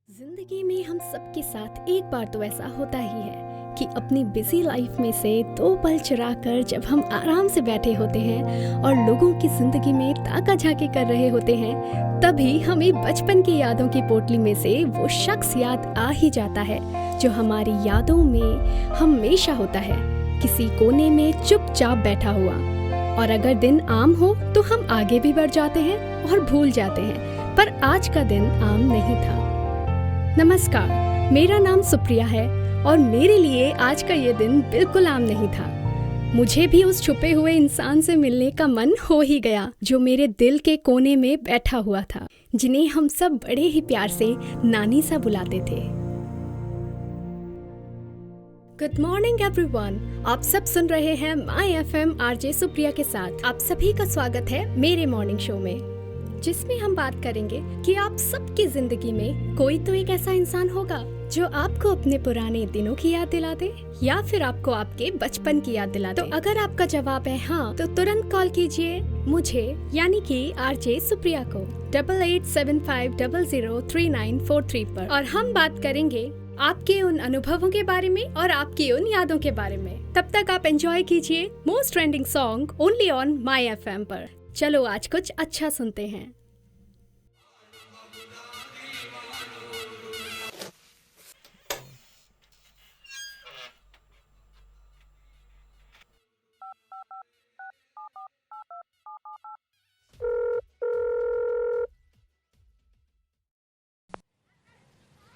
जिंदगी में हम सबके साथ एक बार तो ऐसा होता ही है कि अपनी बिजी लाइफ में से दो पल चुरा कर जब हम आराम से बैठे होते हैं और लोगों की जिंदगी में ताका झाकी कर रहे होते हैं, तभी हमें बचपन की यादों की पोटली में से वो शख्स याद आ ही जाता है जो हमारी यादों में हमेशा होता है, किसी कोने में चुपचाप बैठा हुआ। और अगर दिन आम हो तो हम आगे भी बढ़ जाते हैं और भूल जाते हैं, पर आज का दिन आम नहीं था। नमस्कार, मेरा नाम सुप्रिया है और मेरे लिए आज का ये दिन बिल्कुल आम नहीं था। मुझे भी उस छुपे हुए इंसान से मिलने का मन हो ही गया जो मेरे दिल के कोने में बैठा हुआ था, जिन्हें हम सब बड़े ही प्यार से नानी सा बुलाते थे। गुड मॉर्निंग एवरीवन, आप सब सुन रहे हैं माय एफएम आरजे सुप्रिया के साथ। आप सभी का स्वागत है मेरे मॉर्निंग शो में, जिसमें हम बात करेंगे कि आप सबकी जिंदगी में कोई तो एक ऐसा इंसान होगा जो आपको अपने पुराने दिनों की याद दिला दे या फिर आपको आपके बचपन की याद दिला दे। तो अगर आपका जवाब है हाँ, तो तुरंत कॉल कीजिए मुझे यानी कि आरजे सुप्रिया को 8875003943 पर, और हम बात करेंगे आपके उन अनुभवों के बारे में और आपकी उन यादों के बारे में। तब तक आप एंजॉय कीजिए most trending song only on my FM पर। चलो आज कुछ अच्छा सुनते हैं।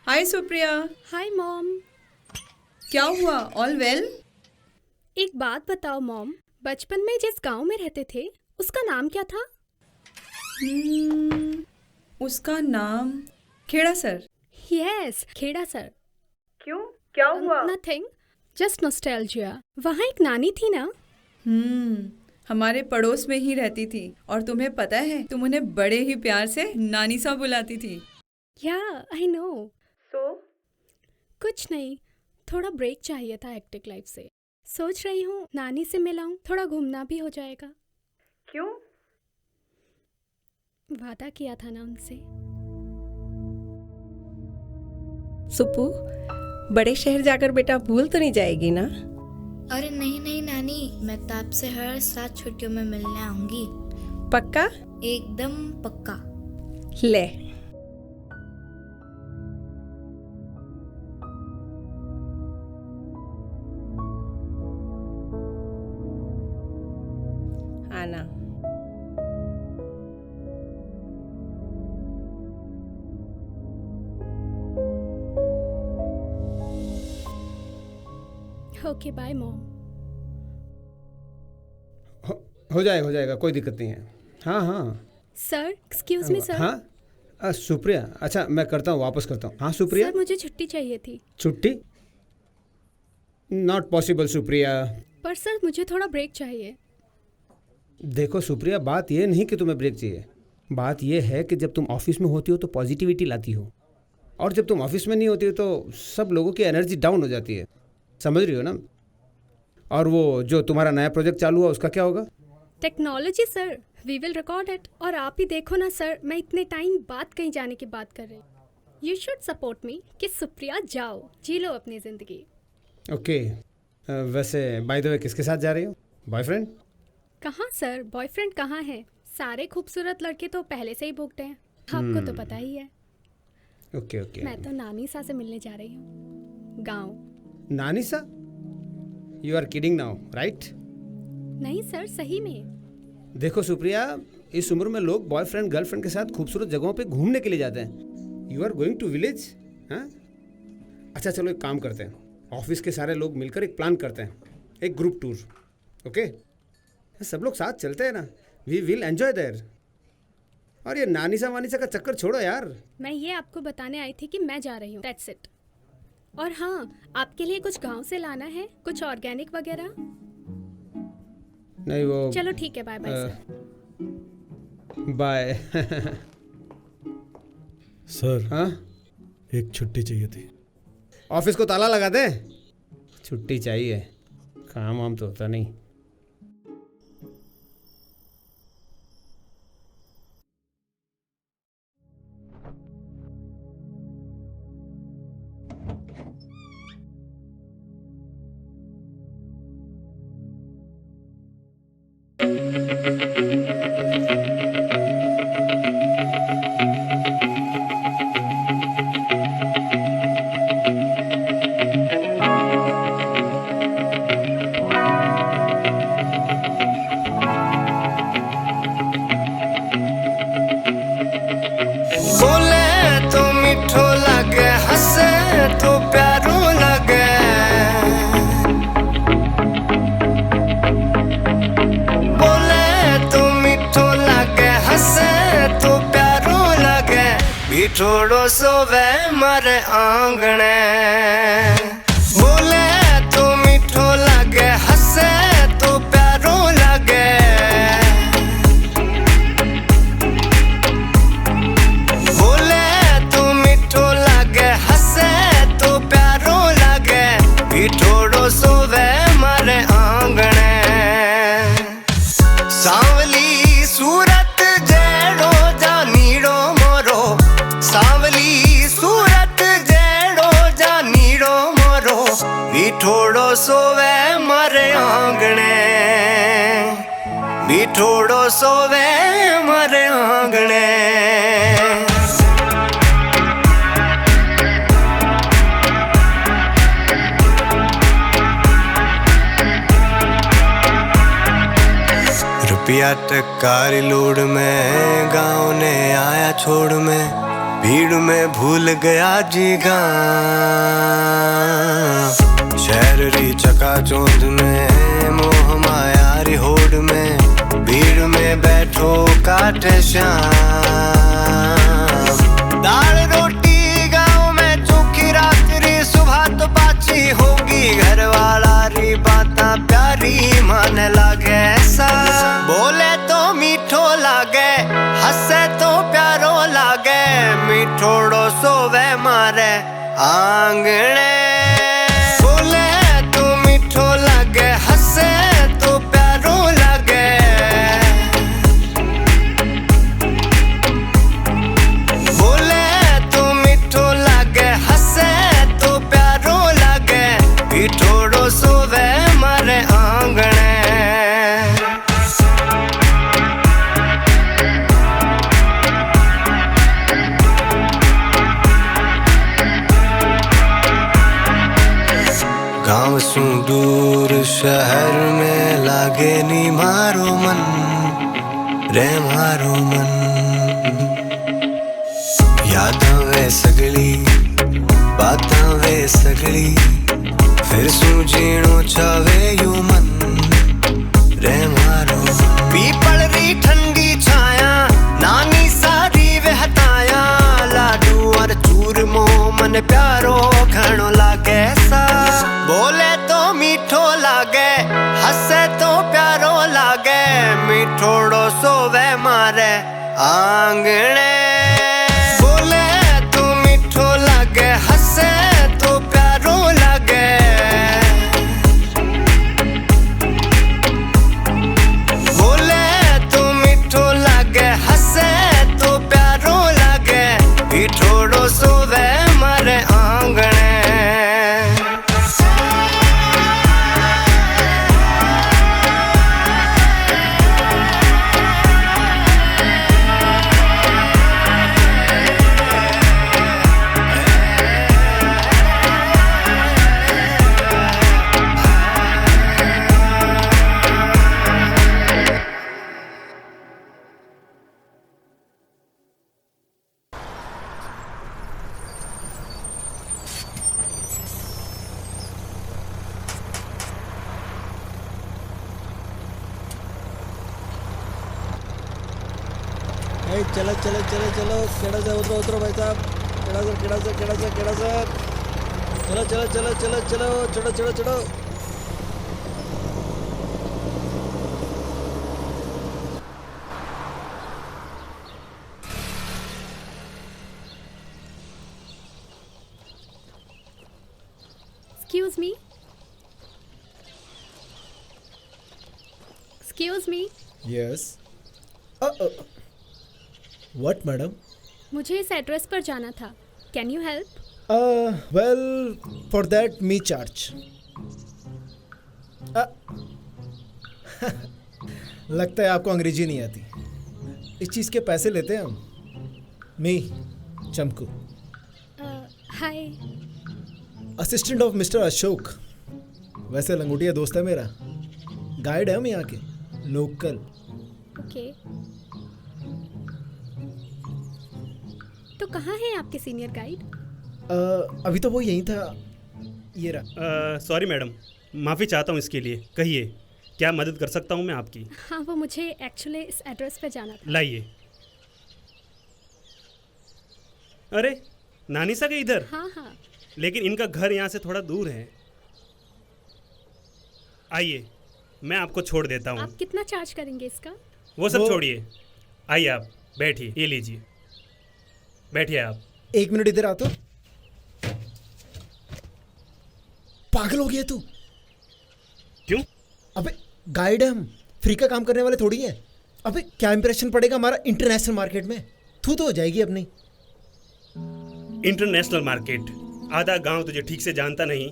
हाय सुप्रिया। Hi mom. क्या हुआ? All well? एक बात बताओ मॉम, बचपन में जिस गांव में रहते थे उसका नाम क्या था? उसका नाम Khera sir. Yes, Khera sir. क्यों? क्या हुआ? Nothing, just nostalgia. वहाँ एक नानी थी ना? हमारे पड़ोस में ही रहती थी और तुम्हें पता है तुम उन्हें बड़े ही प्यार से नानी सा बुलाती थी। या आई नो। सो कुछ नहीं, थोड़ा ब्रेक चाहिए था हेक्टिक लाइफ से। सोच रही हूँ नानी से मिलाऊं, थोड़ा घूमना भी हो जाएगा। क्यों? वादा किया था ना उनसे। सुप्पू, बड़े शहर जाकर बेटा भूल तो नहीं जाएगी ना? अरे नहीं नहीं नानी, मैं तो आपसे हर साल छुट्टियों में मिलने आऊंगी। पक्का? एकदम पक्का। ले, आना। Okay bye mom. हो जाएगा, कोई दिक्कत नहीं है। हाँ हाँ। Sir excuse me sir. हाँ सुप्रिया, अच्छा मैं करता हूँ, वापस करता हूँ। हाँ सुप्रिया। सर मुझे छुट्टी चाहिए थी। छुट्टी? Not possible Supriya. पर सर मुझे थोड़ा ब्रेक चाहिए। देखो सुप्रिया, बात ये नहीं कि तुम्हें ब्रेक चाहिए, बात ये है कि जब तुम ऑफिस में होती हो तो पॉजिटिविटी लाती हो, और जब तुम ऑफिस में नहीं होती हो तो सब लोगों की एनर्जी डाउन हो जाती है, समझ रही हो ना? और वो जो तुम्हारा नया प्रोजेक्ट चालू हुआ उसका क्या होगा? Technology sir, we will record it. और आप ही देखो ना सर, मैं इतने टाइम बाद कहीं जाने की बात कर रही हूँ। यू शुड सपोर्ट मी कि सुप्रिया जाओ, जी लो अपनी ज़िंदगी। ओके। वैसे बाय द वे किसके साथ जा रही हो? बॉयफ्रेंड? कहाँ सर, बॉयफ्रेंड कहाँ है? सारे खूबसूरत लड़के तो पहले से ही बुकड हैं, आपको तो पता ही है। ओके। मैं तो नानी सा से मिलने जा रही हूँ, गाँव। नानी सा? You are kidding now, right? नहीं सर, सही में। देखो सुप्रिया, इस उम्र में लोग बॉयफ्रेंड गर्लफ्रेंड के साथ खूबसूरत जगहों पे घूमने के लिए जाते हैं। You are going to village? हाँ, अच्छा चलो एक काम करते हैं, ऑफिस के सारे लोग मिलकर एक प्लान करते हैं, एक ग्रुप टूर। ओके, सब लोग साथ चलते हैं ना, वी विल एंजॉय देयर। और ये नानीसा वानीसा का चक्कर छोड़ो यार। मैं ये आपको बताने आई थी कि मैं जा रही हूँ, दैट्स इट। और हाँ, आपके लिए कुछ गांव से लाना है, कुछ ऑर्गेनिक वगैरह। नहीं वो चलो ठीक है, bye bye sir. Bye. Sir, हाँ, एक छुट्टी चाहिए थी। ऑफिस को ताला लगा दे। छुट्टी चाहिए, काम वाम तो होता नहीं। बोले तो मीठो लगे, हंसे तो प्यारो लगे। बोले तो मीठो लगे, हंसे तो प्यारो लगे। बिठोड़ो सोवे मारे आंगणे। बोले तो मीठो लगे, हंसे तो प्यारो लगे। बोले तो मीठो लगे, हंसे तो प्यारो लगे। बिठोड़ो सोवे मारे आंगणे। सांवली सूरत जेड़ो जा नीड़ो मोरो। सांवली सूरत जेड़ो जा नीड़ो मोरो। बिठोड़ो सोवे मारे आंगणे। बिठोड़ो सोवे मारे आंगणे। रुपया टकारी लोड में, गाँव ने आया छोड़ में। भीड़ में भूल गया जी गाँव। शहर री चकाचौंध में, मोह माया री होड़ में। भीड़ में बैठो काटे श्याम। दाल रोटी गाँव में चौकी रात्रि, सुबह तो पाची होगी। घर वाला री बाता प्यारी मन लागे सा। बोले तो मीठो लागे, हंसे तो प्यारो लागे। मीठोड़ो सोवे मारे आंगणे। बोले तो मीठो लागे, हंसे तो प्यारो लागे। बोले तो मीठो लागे, हंसे तो प्यारो लागे। बिठोड़ो सोवे मारे आंगणे। गाँव सु दूर शहर में लागे नी मारो मन रे मारो मन। यादां वे सगली बातां वे सगली, फिर सू जीणो चावे यू मन रे मारो। पीपल री ठंडी छाया, नानी सारी वहताया। लाडू और चूरमो मन प्यारो घणो लागे सा। बोले तो मीठो लागे, हंसे तो प्यारो लागे। मीठोड़ो सोवे मारे आंगणे। बोले तो मीठो लागे, हंसे तो प्यारो लागे। बोले तो मीठो लागे, हंसे तो प्यारो लागे। बिठोड़ो सोवे मारे आंगणे। चलो चलो चलो चलो, केड़ा से उतरो उतरो भाई साहब। केड़ा सर केड़ा सर केड़ा सर केड़ा सर। चलो चलो चलो चलो चलो, चढ़ो चढ़ो चढ़ो। Excuse me. Excuse me. Yes. What madam? मुझे इस एड्रेस पर जाना था। Can you help? Well for that me charge. लगता है आपको अंग्रेजी नहीं आती। इस चीज़ के पैसे लेते हैं हम। मी Chamku, hi. Assistant of mister Ashok. वैसे लंगोटिया दोस्त है मेरा, गाइड है हम यहाँ के, लोकल। ओके। तो कहाँ है आपके सीनियर गाइड? अभी तो वो यहीं था, ये रहा। सॉरी मैडम, माफ़ी चाहता हूँ इसके लिए। कहिए, क्या मदद कर सकता हूँ मैं आपकी? हाँ, वो मुझे एक्चुअली इस एड्रेस पे जाना था। लाइए। अरे नानीसा के इधर? हाँ हाँ। लेकिन इनका घर यहाँ से थोड़ा दूर है। आइए, मैं आपको छोड़ देता हूँ। आप कितना चार्ज करेंगे इसका? वो सब छोड़िए, आइए आप बैठिए, ये लीजिए, बैठिए आप। 1 मिनट इधर आ तो। पागल हो गया तू? क्यों? अबे गाइड है हम, फ्री का काम करने वाले थोड़ी हैं। अबे क्या इंप्रेशन पड़ेगा हमारा इंटरनेशनल मार्केट में? तू तो हो जाएगी अपनी। International market? आधा गांव तुझे ठीक से जानता नहीं,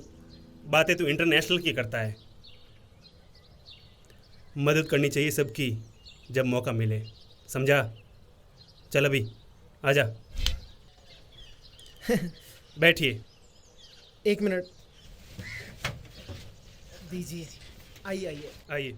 बातें तू इंटरनेशनल की करता है। मदद करनी चाहिए सबकी जब मौका मिले, समझा? चल अभी आजा। बैठिए। 1 मिनट दीजिए। आइए आइए आइए।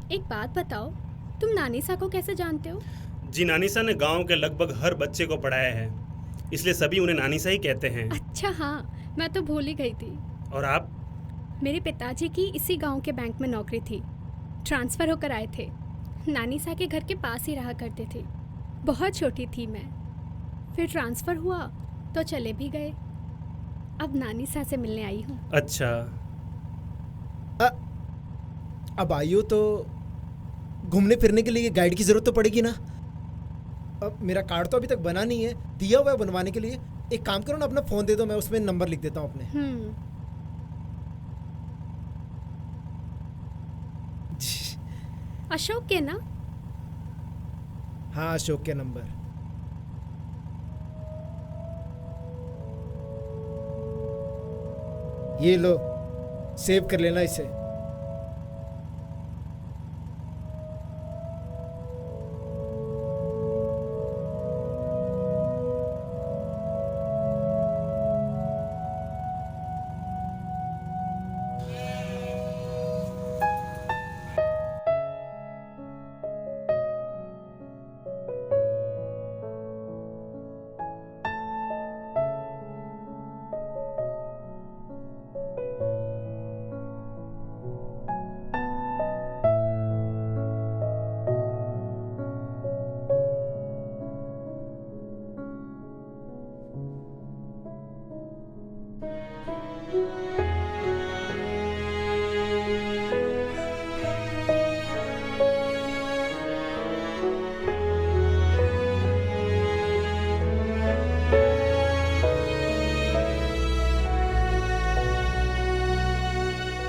एक बात बताओ, तुम नानीसा को कैसे जानते हो? जी, नानीसा ने गांव के लगभग हर बच्चे को पढ़ाया है, इसलिए सभी उन्हें नानीसा ही कहते हैं। अच्छा हाँ, मैं तो भूल ही गई थी। और आप? मेरे पिताजी की इसी गांव के बैंक में नौकरी थी, ट्रांसफ़र होकर आए थे। नानीसा के घर के पास ही रहा करते थे। बहुत छोटी थी मैं, फिर ट्रांसफ़र हुआ तो चले भी गए। अब नानीसा से मिलने आई हूँ। अच्छा। अब आइयो तो घूमने फिरने के लिए गाइड की ज़रूरत तो पड़ेगी ना। अब मेरा कार्ड तो अभी तक बना नहीं है, दिया हुआ है बनवाने के लिए। एक काम करो ना, अपना फ़ोन दे दो, मैं उसमें नंबर लिख देता हूँ अपने। अशोक के ना? हाँ, अशोक के नंबर। ये लो, सेव कर लेना इसे।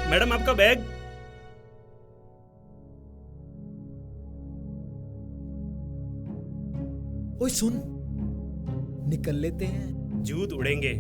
मैडम, आपका बैग। ओए सुन, निकल लेते हैं। जूत उड़ेंगे।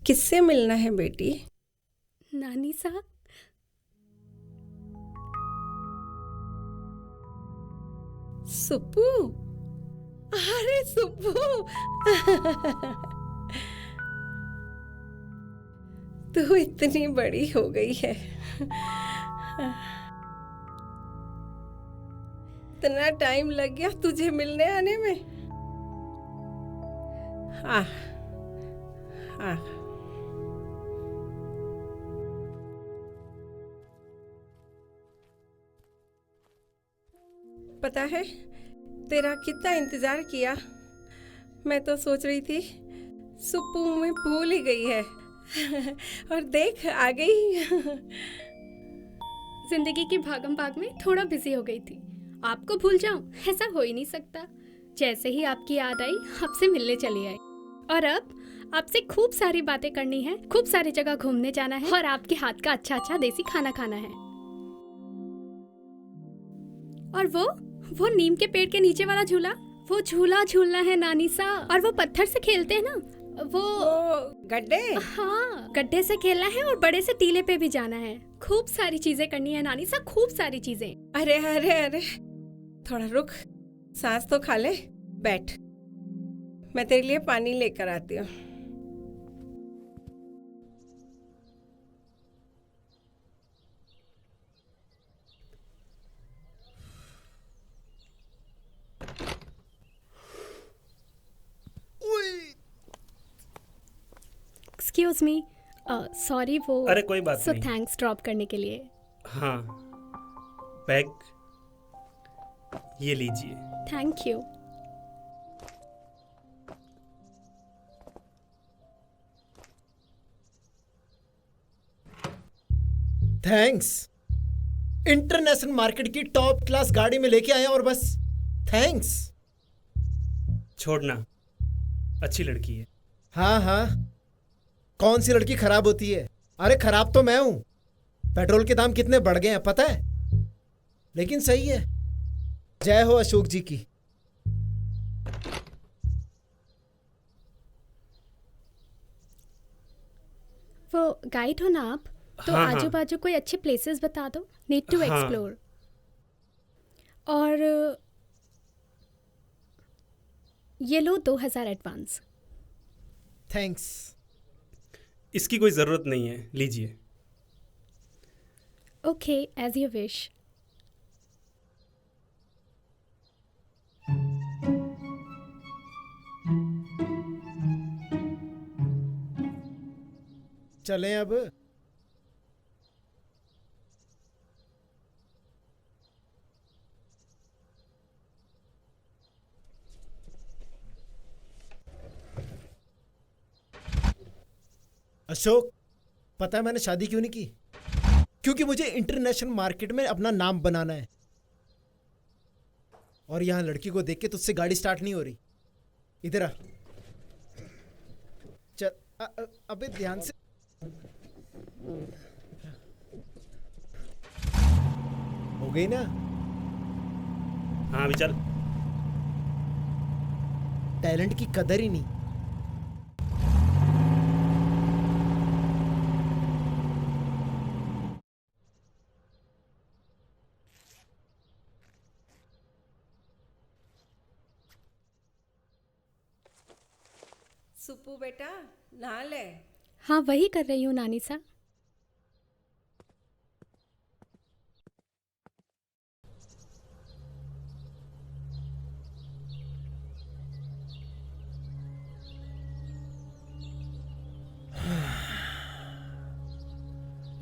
किससे मिलना है बेटी? नानी साहब, सुप्पू, अरे सुप्पू, तू इतनी बड़ी हो गई है। इतना टाइम लग गया तुझे मिलने आने में। आह, आह। पता है तेरा कितना इंतजार किया। मैं तो सोच रही थी सुप्पू में भूल ही गई है और देख आ गई। जिंदगी की भागम भाग में थोड़ा बिजी हो गई थी। आपको भूल जाऊं ऐसा हो ही नहीं सकता। जैसे ही आपकी याद आई आपसे मिलने चली आई। और अब आपसे खूब सारी बातें करनी है, खूब सारी जगह घूमने जाना है और आपके हाथ का अच्छा अच्छा देसी खाना खाना है। और वो नीम के पेड़ के नीचे वाला झूला, वो झूला झूलना है नानी सा। और वो पत्थर से खेलते हैं ना, वो गड्ढे। हाँ, गड्ढे से खेलना है और बड़े से टीले पे भी जाना है। खूब सारी चीजें करनी है नानी सा, खूब सारी चीजें। अरे अरे अरे, थोड़ा रुक, सांस तो खा ले। बैठ, मैं तेरे लिए पानी लेकर आती हूँ। एक्सक्यूज मी, सॉरी वो। अरे कोई बात सो नहीं। थैंक्स ड्रॉप करने के लिए। हाँ, बैग ये लीजिए। Thank you. Thanks. International market की टॉप क्लास गाड़ी में लेके आए और बस थैंक्स। छोड़ना, अच्छी लड़की है। हाँ हाँ, कौन सी लड़की खराब होती है? अरे खराब तो मैं हूं। पेट्रोल के दाम कितने बढ़ गए हैं पता है? लेकिन सही है। जय हो अशोक जी की। वो गाइड हो ना आप? तो हाँ, आजू बाजू कोई अच्छे प्लेसेस बता दो, नीड टू हाँ। एक्सप्लोर। और ये लो 2000 एडवांस। थैंक्स। इसकी कोई ज़रूरत नहीं है, लीजिए। Okay, as you wish. चलें अब। अशोक, पता है मैंने शादी क्यों नहीं की? क्योंकि मुझे इंटरनेशनल मार्केट में अपना नाम बनाना है। और यहां लड़की को देख के तुझसे गाड़ी स्टार्ट नहीं हो रही। इधर आ। चल, अबे ध्यान से। हो गई ना? हाँ अभी चल। टैलेंट की कदर ही नहीं। सुप्पू बेटा, नहा ले। हाँ, वही कर रही हूँ नानी सा।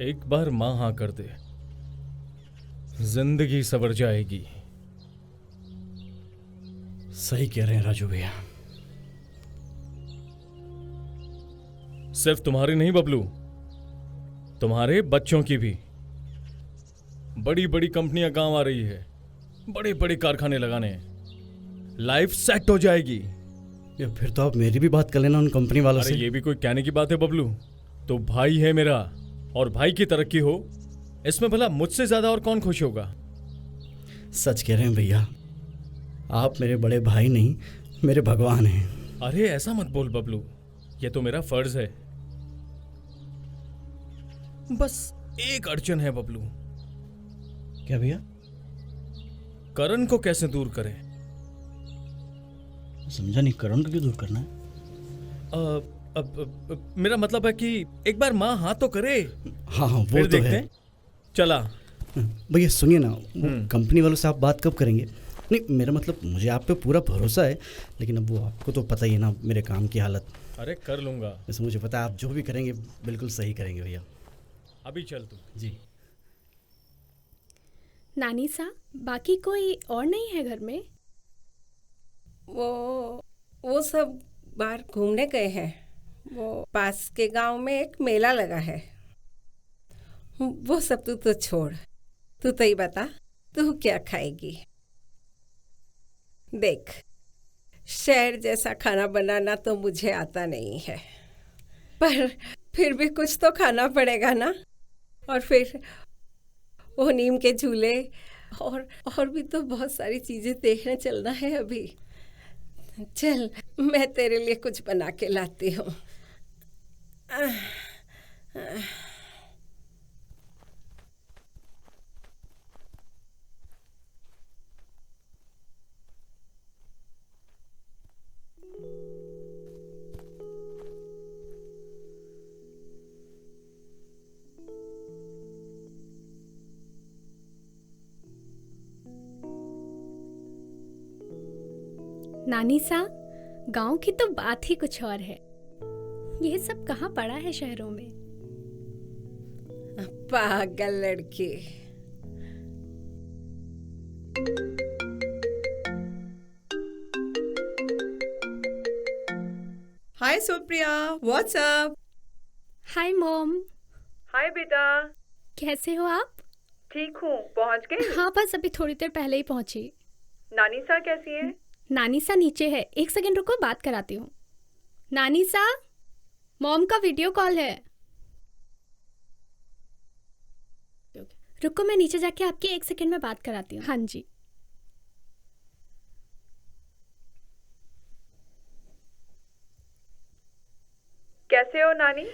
एक बार माँ हाँ कर दे, जिंदगी सवर जाएगी। सही कह रहे हैं राजू भैया। सिर्फ तुम्हारी नहीं बबलू, तुम्हारे बच्चों की भी। बड़ी बड़ी कंपनियां गांव आ रही है, बड़े बड़े कारखाने लगाने, लाइफ सेट हो जाएगी। या फिर तो आप मेरी भी बात कर लेना उन कंपनी वालों अरे से। ये भी कोई कहने की बात है बबलू? तो भाई है मेरा, और भाई की तरक्की हो इसमें भला मुझसे ज्यादा और कौन खुश होगा? सच कह रहे हैं भैया, आप मेरे बड़े भाई नहीं, मेरे भगवान हैं। अरे ऐसा मत बोल बबलू, ये तो मेरा फर्ज है। बस एक अड़चन है बबलू। क्या भैया? करण को कैसे दूर करें? समझा नहीं, करण को क्यों दूर करना है? मेरा मतलब है कि एक बार माँ हाँ तो करे। हाँ हाँ, वो फिर तो देखते है। हैं। चला। भैया सुनिए ना, वो कंपनी वालों से आप बात कब करेंगे? नहीं, मेरा मतलब मुझे आप पे पूरा भरोसा है, लेकिन अब वो आपको तो पता ही है ना मेरे काम की हालत। अरे कर लूंगा। वैसे मुझे पता है आप जो भी करेंगे बिल्कुल सही करेंगे भैया। अभी चल तू। जी। नानी सा, बाकी कोई और नहीं है घर में? वो सब बाहर घूमने गए हैं। वो पास के गांव में एक मेला लगा है। वो सब तू तो छोड़, तू तो ही बता, तू क्या खाएगी? देख, शहर जैसा खाना बनाना तो मुझे आता नहीं है, पर फिर भी कुछ तो खाना पड़ेगा ना। और फिर वो नीम के झूले और भी तो बहुत सारी चीजें देखने चलना है अभी। चल, मैं तेरे लिए कुछ बना के लाती हूँ। नानी सा, गांव की तो बात ही कुछ और है। ये सब कहाँ पड़ा है शहरों में? पागल लड़की। Hi Supriya, what's? Hi mom. Hi बेटा, कैसे हो आप? ठीक हूँ। पहुँच गई? हाँ, बस अभी थोड़ी देर पहले ही पहुंची। नानी सा कैसी है? नानी सा नीचे है, एक सेकंड रुको, बात कराती हूँ। नानी सा, मॉम का वीडियो कॉल है। रुको, मैं नीचे जाके आपकी एक सेकंड में बात कराती हूँ। हाँ जी। कैसे हो नानी?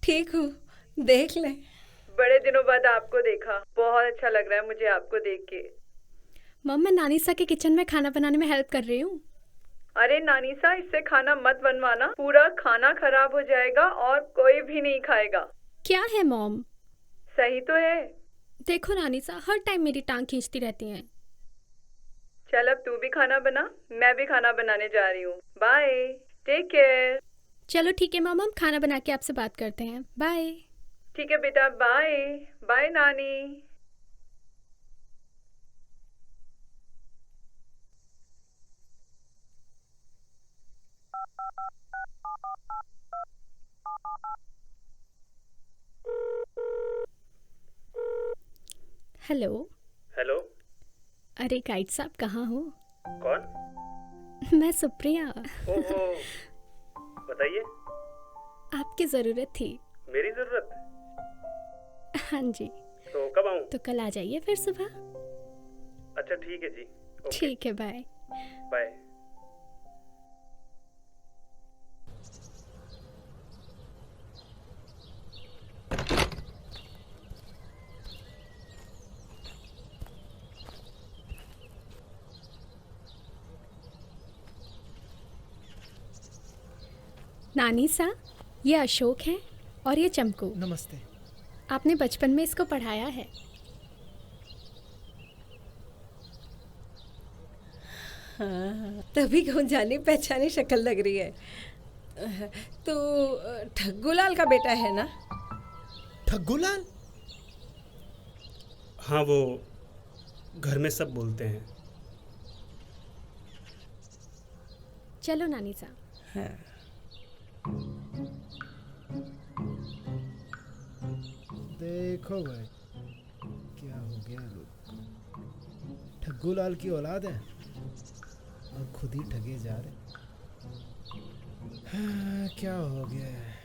ठीक हूँ, देख ले। बड़े दिनों बाद आपको देखा, बहुत अच्छा लग रहा है मुझे आपको देख के। मॉम, मैं नानी सा के किचन में खाना बनाने में हेल्प कर रही हूँ। अरे नानी सा, इससे खाना मत बनवाना, पूरा खाना खराब हो जाएगा और कोई भी नहीं खाएगा। क्या है मॉम? सही तो है। देखो नानी सा, हर टाइम मेरी टांग खींचती रहती हैं। चल, अब तू भी खाना बना, मैं भी खाना बनाने जा रही हूँ। Bye, take care. चलो ठीक है मॉम, हम खाना बना के आपसे बात करते हैं। बाय। ठीक है बेटा, बाय बाय नानी। हेलो। हेलो। अरे गाइड साहब, कहाँ हो? कौन? मैं सुप्रिया। ओहो, बताइए। आपकी ज़रूरत थी। मेरी जरूरत? हाँ जी। तो कब आऊँ? तो कल आ जाइए फिर सुबह। अच्छा ठीक है जी। ठीक है, बाय बाय। नानी सा, ये अशोक है और ये चमकू। नमस्ते। आपने बचपन में इसको पढ़ाया है। हाँ, तभी कौन जानी पहचानी शक्ल लग रही है। तो ठग्गूलाल का बेटा है ना? ठग्गूलाल? हाँ, वो घर में सब बोलते हैं। चलो नानी सा। हाँ। देखो भाई, क्या हो गया लोग। ठग्गूलाल की औलाद है और खुद ही ठगे जा रहे। हाँ, क्या हो गया है।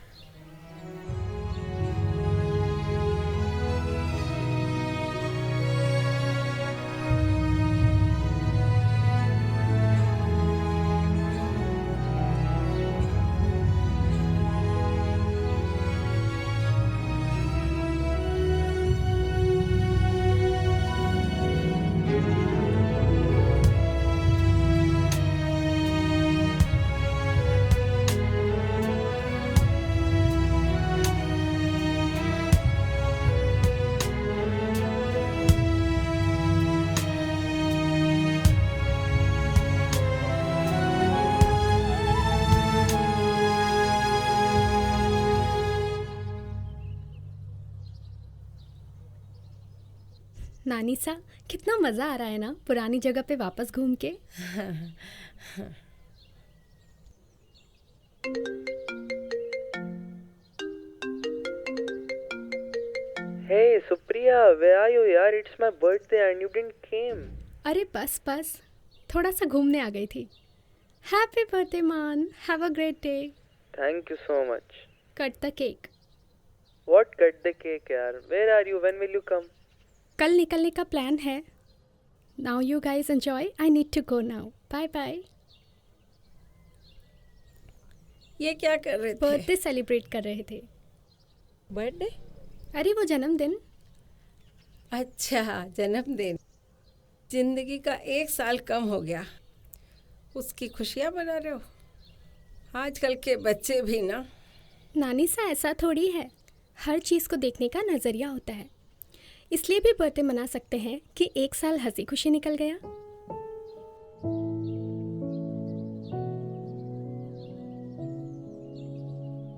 नानी सा, कितना मज़ा आ रहा है ना पुरानी जगह पे वापस घूम के। Hey, Supriya, where are you, yaar? It's my birthday and you didn't came. अरे बस बस, थोड़ा सा घूमने आ गई थी। हैप्पी बर्थडे मान, have a great day. Thank you so much. Cut the cake. What cut the cake, yaar? Where are you? When will you come? कल निकलने का प्लान है। Now you guys enjoy, I need to go now, bye bye. ये क्या कर रहे थे? Birthday celebrate कर रहे थे। बर्थडे? अरे वो जन्मदिन। अच्छा, जन्मदिन। जिंदगी का 1 साल कम हो गया, उसकी खुशियाँ मना रहे हो? आजकल के बच्चे भी ना। नानी सा, ऐसा थोड़ी है, हर चीज़ को देखने का नज़रिया होता है। इसलिए भी बर्थडे मना सकते हैं कि 1 साल हंसी खुशी निकल गया।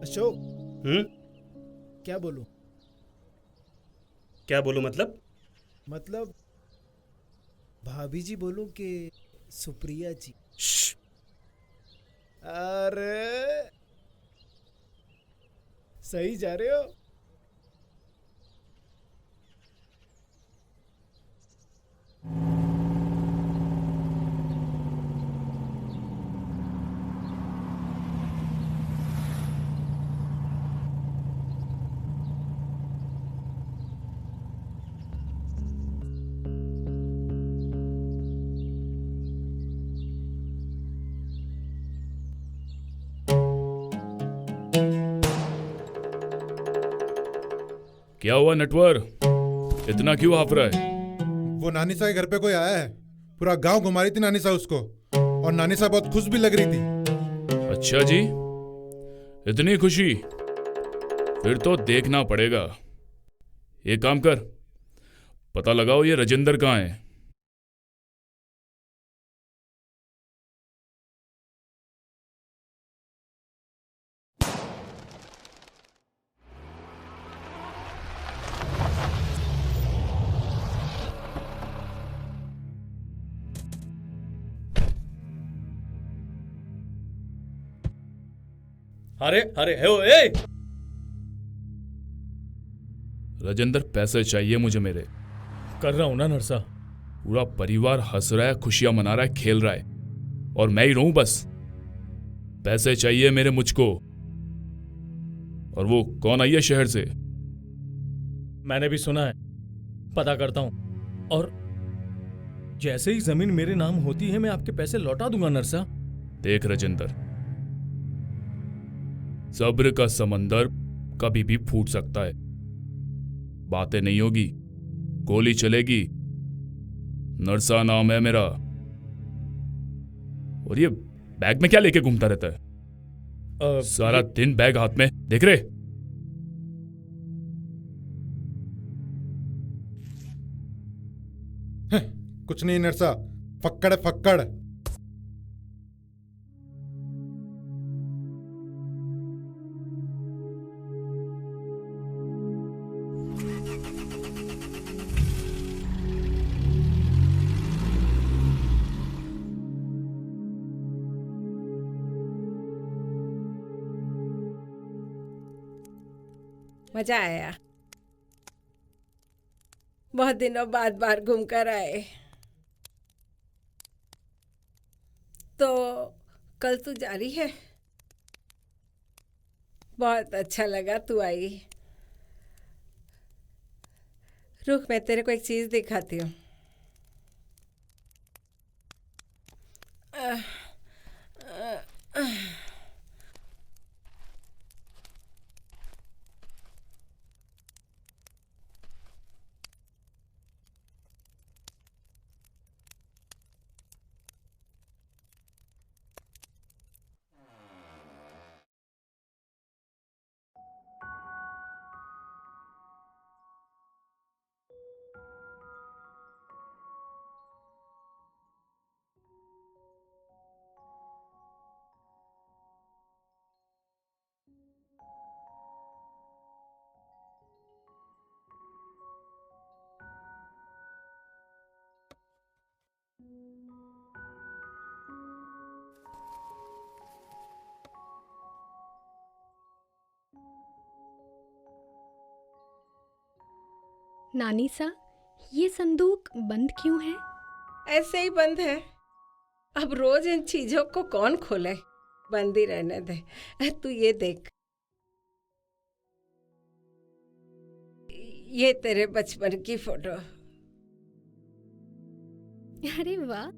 अशोक, हम्म? क्या बोलूं? क्या बोलूं मतलब भाभी जी बोलूं कि सुप्रिया जी? अरे सही जा रहे हो। क्या हुआ नटवर, इतना क्यों हाफ रहा है? वो नानी सा के घर पे कोई आया है, पूरा गांव घुमा रही थी नानी सा उसको, और नानी सा बहुत खुश भी लग रही थी। अच्छा जी, इतनी खुशी? फिर तो देखना पड़ेगा। एक काम कर, पता लगाओ ये राजेंद्र कहाँ है। अरे अरे ए! राजेंद्र, पैसे चाहिए मुझे मेरे। कर रहा हूं ना नरसा। पूरा परिवार हंस रहा है, खुशियां मना रहा है, खेल रहा है, और मैं ही रहूं बस। पैसे चाहिए मेरे मुझको। और वो कौन आई है शहर से? मैंने भी सुना है, पता करता हूं, और जैसे ही जमीन मेरे नाम होती है मैं आपके पैसे लौटा दूंगा नरसा। देख राजेंद्र, सब्र का समंदर कभी भी फूट सकता है। बातें नहीं होगी, गोली चलेगी। नरसा नाम है मेरा। और ये बैग में क्या लेके घूमता रहता है? सारा दिन बैग हाथ में, देख रहे? कुछ नहीं नरसा, फक्कड़ है फक्कड़। मजा आया, बहुत दिनों बाद बाहर घूम कर आए। तो कल तू जा रही है? बहुत अच्छा लगा तू आई। रुक, मैं तेरे को एक चीज दिखाती हूँ। नानी सा, ये संदूक बंद क्यों है? ऐसे ही बंद है। अब रोज इन चीजों को कौन खोले, बंद ही रहने दे। तू ये देख, ये तेरे बचपन की फोटो। अरे वाह,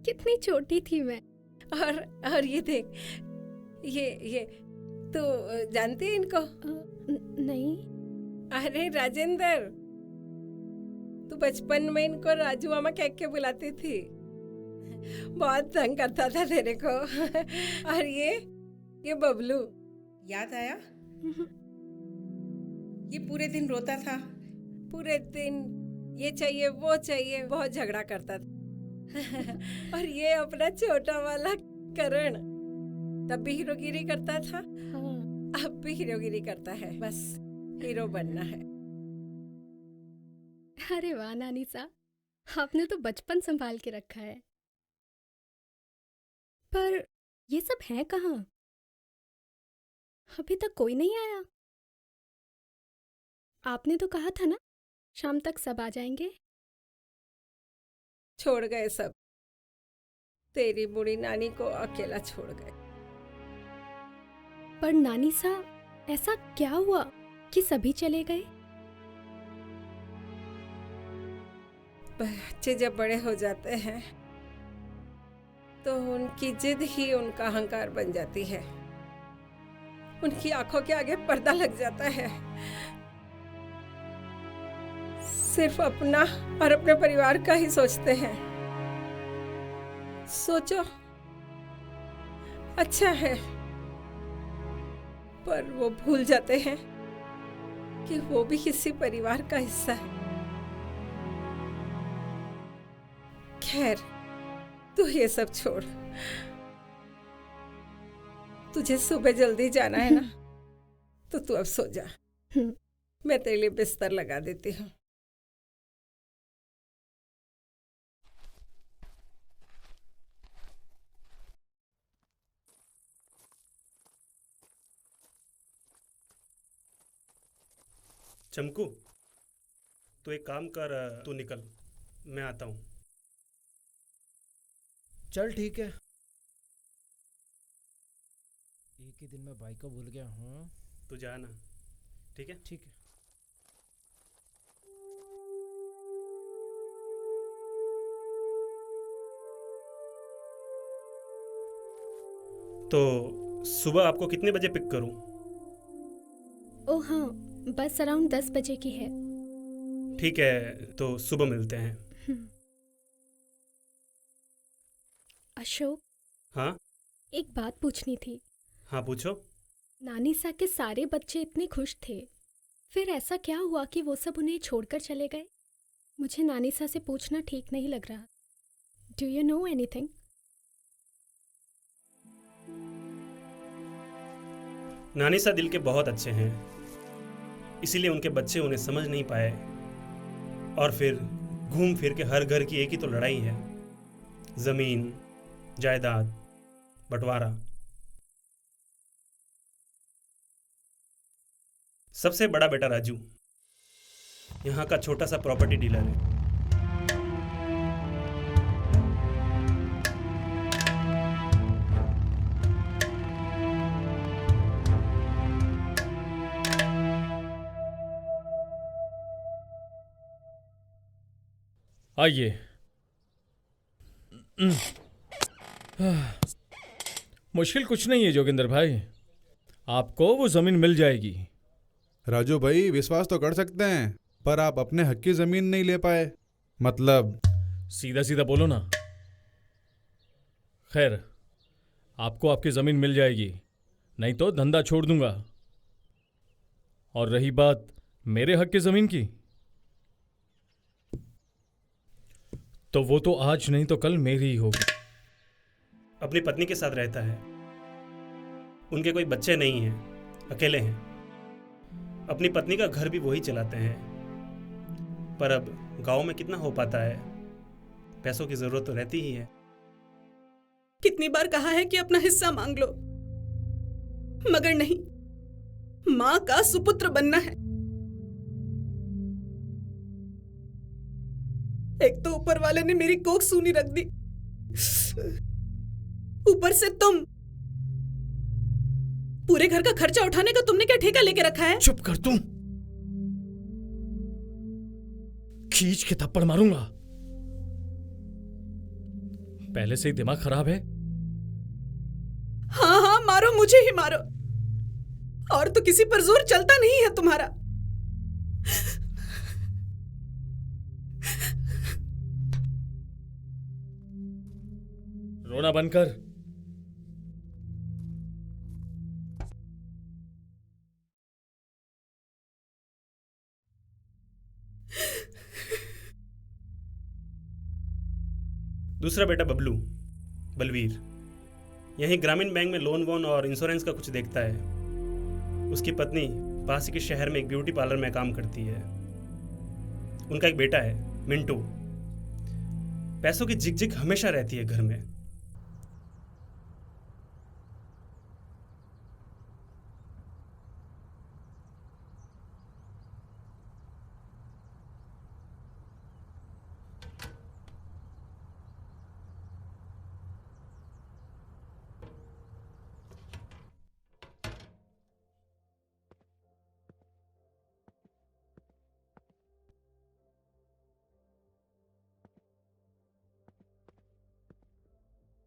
कितनी छोटी थी मैं। और ये देख, ये तू जानती है इनको? नहीं। अरे राजेंद्र, तू बचपन में इनको राजू मामा कह के बुलाती थी। बहुत तंग करता था तेरे को। और ये बबलू। याद आया? ये पूरे दिन रोता था। पूरे दिन ये चाहिए वो चाहिए, बहुत झगड़ा करता था। और ये अपना छोटा वाला करण, तब भी हीरोगिरी करता था। हाँ। अब भी हीरोगिरी करता है, बस हीरो बनना है। अरे वाह नानी सा, आपने तो बचपन संभाल के रखा है। पर ये सब है कहाँ? अभी तक कोई नहीं आया। आपने तो कहा था ना शाम तक सब आ जाएंगे। छोड़ गए सब, तेरी बूढ़ी नानी को अकेला छोड़ गए। पर नानी सा, ऐसा क्या हुआ कि सभी चले गए? बच्चे जब बड़े हो जाते हैं तो उनकी जिद ही उनका अहंकार बन जाती है। उनकी आंखों के आगे पर्दा लग जाता है। सिर्फ अपना और अपने परिवार का ही सोचते हैं। सोचो, अच्छा है, पर वो भूल जाते हैं कि वो भी किसी परिवार का हिस्सा है। खैर, तू ये सब छोड़। तुझे सुबह जल्दी जाना है ना, तो तू अब सो जा। मैं तेरे लिए बिस्तर लगा देती हूँ। चमकू, तो एक काम कर, तू निकल, मैं आता हूँ। चल ठीक है। एक ही दिन में बाइक को भूल गया हूँ। तू जा ना, ठीक है? ठीक है। तो सुबह आपको कितने बजे पिक करूँ? ओह हाँ, बस अराउंड 10 बजे की है। ठीक है, तो सुबह मिलते हैं। अशोक। हाँ? एक बात पूछनी थी। हाँ पूछो। नानी सा के सारे बच्चे इतने खुश थे, फिर ऐसा क्या हुआ कि वो सब उन्हें छोड़कर चले गए? मुझे नानी सा से पूछना ठीक नहीं लग रहा। Do you know anything? नानी सा दिल के बहुत अच्छे हैं, इसीलिए उनके बच्चे उन्हें समझ नहीं पाए, और फिर घूम फिर के हर घर की एक ही तो लड़ाई है, जमीन, जायदाद, बंटवारा। सबसे बड़ा बेटा राजू यहाँ का छोटा सा प्रॉपर्टी डीलर है। आइए। मुश्किल कुछ नहीं है जोगिंदर भाई, आपको वो जमीन मिल जाएगी। राजू भाई, विश्वास तो कर सकते हैं, पर आप अपने हक की जमीन नहीं ले पाए। मतलब सीधा सीधा बोलो ना। खैर, आपको आपकी जमीन मिल जाएगी, नहीं तो धंधा छोड़ दूंगा। और रही बात मेरे हक की जमीन की, तो वो तो आज नहीं तो कल मेरी ही होगी। अपनी पत्नी के साथ रहता है, उनके कोई बच्चे नहीं हैं, अकेले हैं। अपनी पत्नी का घर भी वही चलाते हैं, पर अब गांव में कितना हो पाता है, पैसों की जरूरत तो रहती ही है। कितनी बार कहा है कि अपना हिस्सा मांग लो, मगर नहीं, मां का सुपुत्र बनना है। एक तो ऊपर वाले ने मेरी कोख सूनी रख दी, ऊपर से तुम। पूरे घर का खर्चा उठाने का तुमने क्या ठेका लेके रखा है? चुप कर तुम, खींच के थप्पड़ मारूंगा। पहले से ही दिमाग खराब है। हाँ हाँ मारो, मुझे ही मारो, और तो किसी पर जोर चलता नहीं है तुम्हारा। रोना बंद कर। दूसरा बेटा बबलू, बलवीर, यहीं ग्रामीण बैंक में लोन वोन और इंश्योरेंस का कुछ देखता है। उसकी पत्नी पास के शहर में एक ब्यूटी पार्लर में काम करती है। उनका एक बेटा है, मिंटू। पैसों की झिकझिक हमेशा रहती है घर में।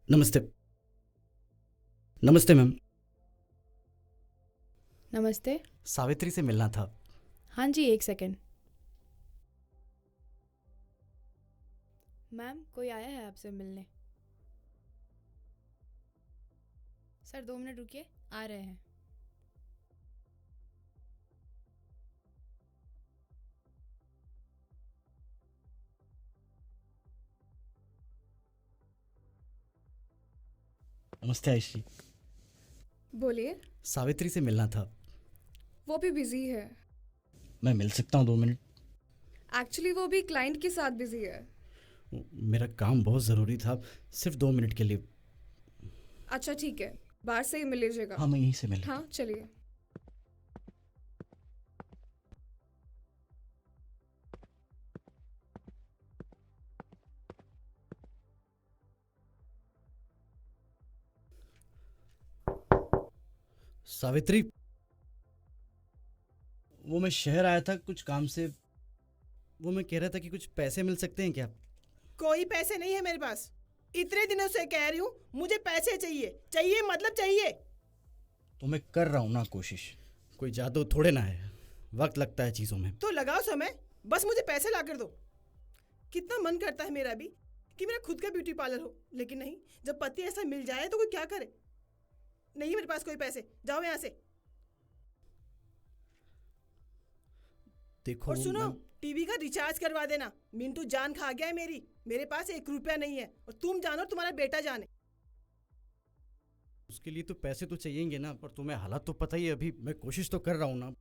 नमस्ते। नमस्ते मैम। नमस्ते। सावित्री से मिलना था। हाँ जी, एक सेकंड। मैम, कोई आया है आपसे मिलने। सर 2 मिनट रुकिए, आ रहे हैं। नमस्ते आयुषी। बोलिए। सावित्री से मिलना था। वो भी बिजी है। मैं मिल सकता हूँ 2 मिनट? एक्चुअली वो भी क्लाइंट के साथ बिजी है। मेरा काम बहुत ज़रूरी था, सिर्फ 2 मिनट के लिए। अच्छा ठीक है, बाहर से ही मिल लीजिएगा। हाँ, मैं यहीं से मिल। हाँ चलिए। सावित्री, वो मैं शहर आया था कुछ काम से। वो मैं कह रहा था कि कुछ पैसे मिल सकते हैं क्या? कोई पैसे नहीं है मेरे पास। इतने दिनों से कह रही हूँ मुझे पैसे चाहिए, चाहिए मतलब चाहिए। तो मैं कर रहा हूँ ना कोशिश, कोई जादू थोड़े ना है, वक्त लगता है चीज़ों में। तो लगाओ समय, बस मुझे पैसे ला कर दो। कितना मन करता है मेरा भी कि मेरा खुद का ब्यूटी पार्लर हो, लेकिन नहीं, जब पति ऐसा मिल जाए तो कोई क्या करे। नहीं मेरे पास कोई पैसे, जाओ यहाँ से। देखो और सुनो, टीवी का रिचार्ज करवा देना। मिंटू जान खा गया है मेरी। मेरे पास 1 रुपया नहीं है, और तुम जानो तुम्हारा बेटा जाने। उसके लिए तो पैसे तो चाहिएंगे ना, पर तुम्हें हालात तो पता ही है। अभी मैं कोशिश तो कर रहा हूँ ना।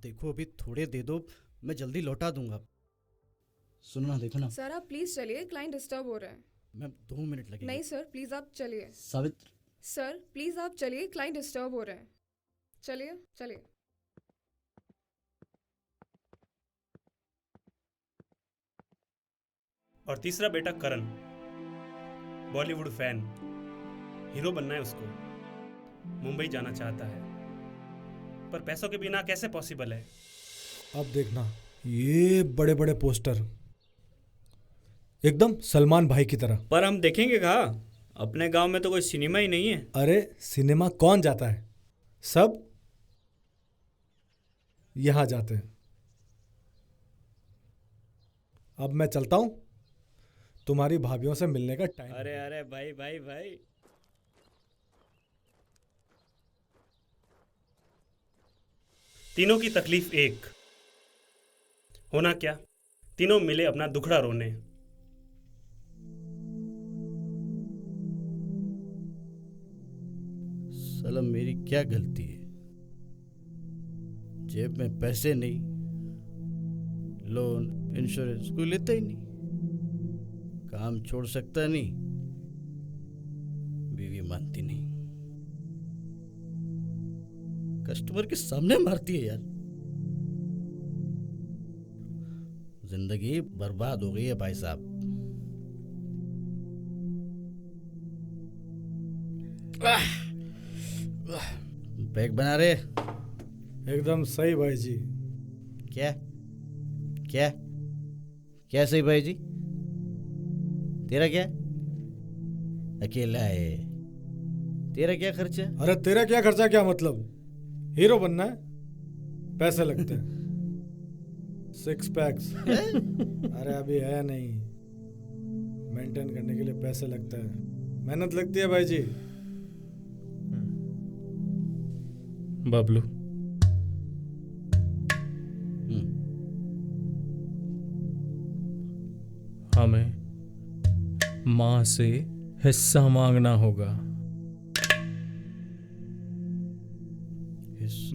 देखो अभी थोड़े दे दो, मैं जल्दी लौटा दूंगा। सुनो ना, देखो ना। सर आप प्लीज चलिए, क्लाइंट डिस्टर्ब हो रहे हैं। मैं 2 मिनट लगेंगे। नहीं सर प्लीज आप चलिए। सावित्री। सर प्लीज आप चलिए, क्लाइंट डिस्टर्ब हो रहे हैं। चलिए चलिए। और तीसरा बेटा करण, बॉलीवुड फैन, हीरो बनना है उसको। मुंबई जाना चाहता है, पर पैसों के बिना कैसे पॉसिबल है। अब देखना, ये बड़े बड़े पोस्टर, एकदम सलमान भाई की तरह। पर हम देखेंगे कहाँ? अपने गांव में तो कोई सिनेमा ही नहीं है। अरे सिनेमा कौन जाता है, सब यहाँ जाते हैं। अब मैं चलता हूँ, तुम्हारी भाभीयों से मिलने का टाइम। अरे अरे भाई भाई भाई, तीनों की तकलीफ एक। होना क्या, तीनों मिले अपना दुखड़ा रोने। साला मेरी क्या गलती है? जेब में पैसे नहीं, लोन इंश्योरेंस कोई लेता ही नहीं, काम छोड़ सकता नहीं, बीवी मानती नहीं, कस्टमर के सामने मारती है यार। जिंदगी बर्बाद हो गई है भाई साहब। पैक बना रहे? एकदम सही भाई जी। क्या क्या क्या सही भाई जी? तेरा क्या? अकेला है, तेरा क्या खर्चा? अरे तेरा क्या खर्चा, क्या मतलब? हीरो बनना है, पैसे लगते हैं। 6 पैक्स अरे अभी है नहीं, मेंटेन करने के लिए पैसे लगता है, मेहनत लगती है भाई जी। बबलू, हमें माँ से हिस्सा मांगना होगा।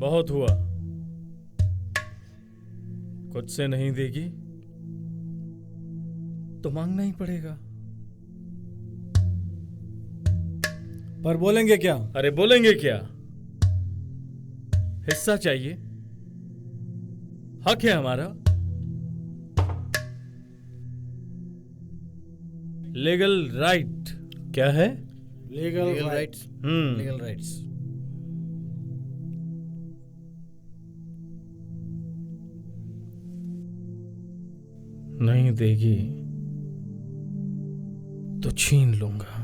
बहुत हुआ, खुद से नहीं देगी तो मांगना ही पड़ेगा। पर बोलेंगे क्या? अरे बोलेंगे क्या, हिस्सा चाहिए, हक है हमारा। लीगल राइट क्या है? Legal rights. Legal rights. नहीं देगी तो छीन लूंगा।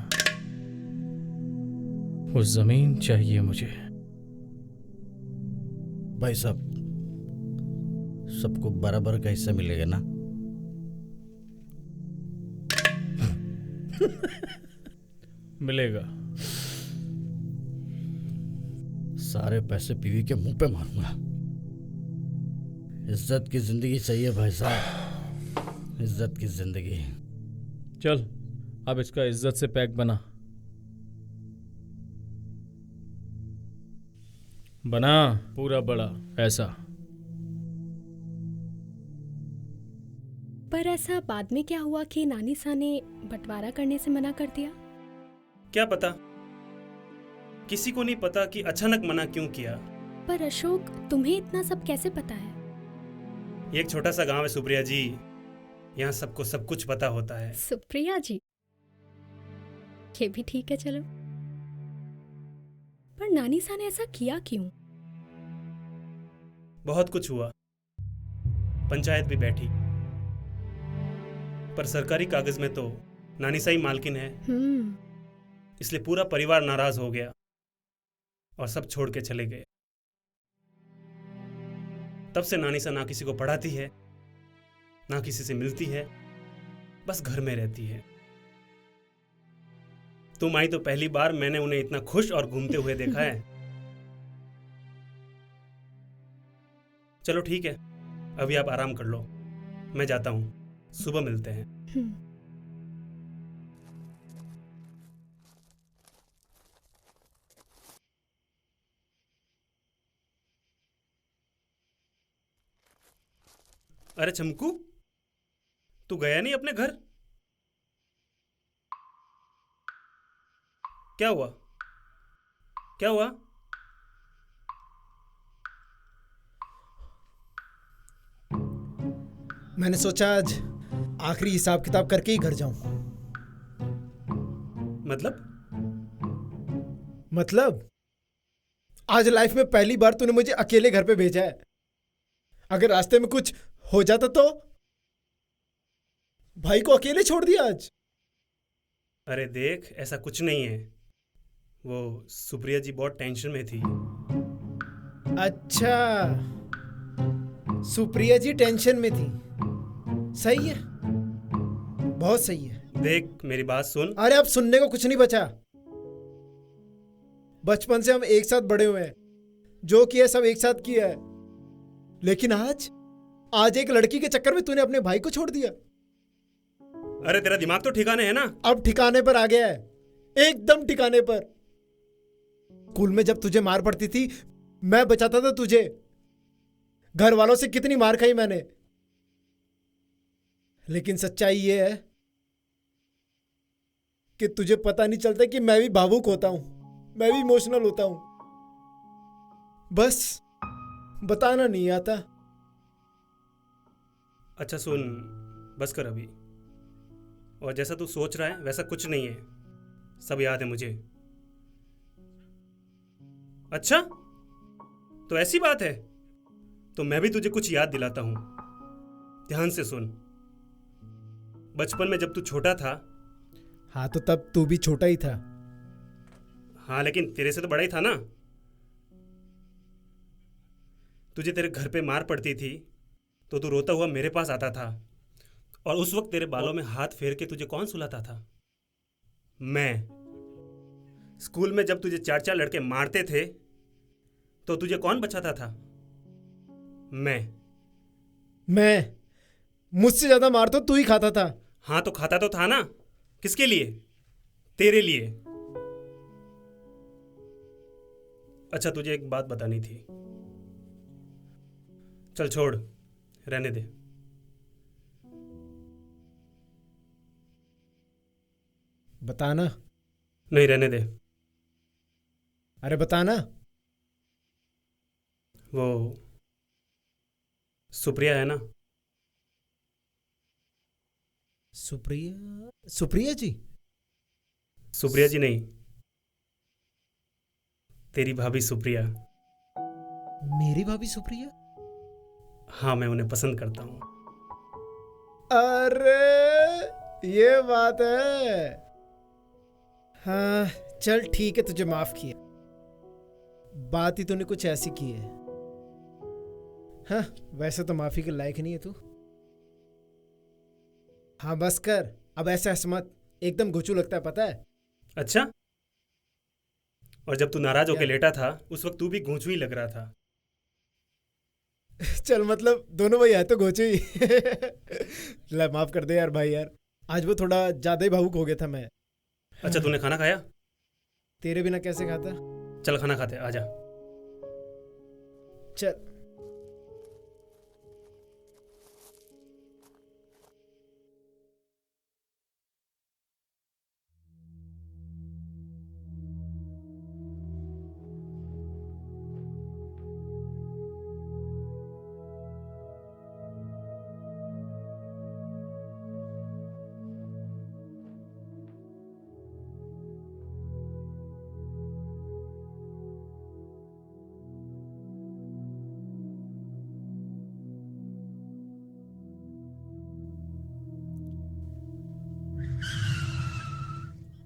वो जमीन चाहिए मुझे। भाई साहब, सबको बराबर का हिस्सा मिलेगा ना? मिलेगा। सारे पैसे बीवी के मुंह पे मारूंगा। इज्जत की जिंदगी चाहिए भाई साहब, इज्जत की जिंदगी। चल अब इसका इज्जत से पैक बना। बना पूरा बड़ा ऐसा। पर ऐसा बाद में क्या हुआ कि नानी सा ने बंटवारा करने से मना कर दिया? क्या पता, किसी को नहीं पता कि अचानक मना क्यों किया। पर अशोक, तुम्हें इतना सब कैसे पता है? ये एक छोटा सा गांव है सुप्रिया जी, यहाँ सबको सब कुछ पता होता है। सुप्रिया जी, ये भी ठीक है चलो। पर नानी सा ने ऐसा किया क्यों? बहुत कुछ हुआ, पंचायत भी बैठी, पर सरकारी कागज में तो नानी सा ही मालकिन है। इसलिए पूरा परिवार नाराज हो गया और सब छोड़ के चले गए। तब से नानी सा ना किसी को पढ़ाती है, ना किसी से मिलती है, बस घर में रहती है। तुम आई तो पहली बार मैंने उन्हें इतना खुश और घूमते हुए देखा है। चलो ठीक है, अभी आप आराम कर लो, मैं जाता हूं, सुबह मिलते हैं। अरे चमकू, तू गया नहीं अपने घर? क्या हुआ? क्या हुआ? मैंने सोचा आज आखिरी हिसाब किताब करके ही घर जाऊं। मतलब आज लाइफ में पहली बार तूने मुझे अकेले घर पे भेजा है। अगर रास्ते में कुछ हो जाता तो? भाई को अकेले छोड़ दिया आज। अरे देख, ऐसा कुछ नहीं है, वो सुप्रिया जी बहुत टेंशन में थी। अच्छा, सुप्रिया जी टेंशन में थी। सही है, बहुत सही है। देख मेरी बात सुन। अरे अब सुनने को कुछ नहीं बचा। बचपन से हम एक साथ बड़े हुए हैं, जो किया सब एक साथ किया है, लेकिन आज एक लड़की के चक्कर में तूने अपने भाई को छोड़ दिया। अरे तेरा दिमाग तो ठिकाने है ना? अब ठिकाने पर आ गया है, एकदम ठिकाने पर। स्कूल में जब तुझे मार पड़ती थी, मैं बचाता था तुझे। घर वालों से कितनी मार खाई मैंने, लेकिन सच्चाई ये है कि तुझे पता नहीं चलता कि मैं भी भावुक होता हूं, मैं भी इमोशनल होता हूं, बस बताना नहीं आता। अच्छा सुन, बस कर अभी। और जैसा तू सोच रहा है वैसा कुछ नहीं है, सब याद है मुझे। अच्छा, तो ऐसी बात है, तो मैं भी तुझे कुछ याद दिलाता हूं, ध्यान से सुन। बचपन में जब तू छोटा था। हाँ, तो तब तू भी छोटा ही था। हाँ, लेकिन तेरे से तो बड़ा ही था ना। तुझे तेरे घर पे मार पड़ती थी तो तू रोता हुआ मेरे पास आता था, और उस वक्त तेरे बालों में हाथ फेर के तुझे कौन सुलाता था? मैं। स्कूल में जब तुझे 4-4 लड़के मारते थे तो तुझे कौन बचाता था? मैं। मुझसे ज्यादा मार तो तू ही खाता था। हाँ, तो खाता तो था ना। किसके लिए? तेरे लिए। अच्छा, तुझे एक बात बतानी थी। चल छोड़, रहने दे। बताना। नहीं, रहने दे। अरे बताना। वो सुप्रिया है ना? सुप्रिया? सुप्रिया जी? सुप्रिया जी नहीं, तेरी भाभी सुप्रिया। मेरी भाभी सुप्रिया? हाँ, मैं उन्हें पसंद करता हूँ। अरे ये बात है। हाँ चल ठीक है, तुझे माफ किया। बात ही तूने कुछ ऐसी की है। हाँ, वैसे तो माफी के लायक नहीं है तू। हाँ बस कर, अब ऐसे हंस मत, एकदम घुचू लगता है, पता है। अच्छा, और जब तू नाराज होके लेटा था उस वक्त तू भी गूंचू ही लग रहा था। चल मतलब दोनों भाई है तो घोचू ही। ले माफ कर दे यार भाई, यार आज वो थोड़ा ज्यादा ही भावुक हो गया था मैं। अच्छा, तूने खाना खाया? तेरे बिना कैसे खाता। चल खाना खाते, आजा। चल।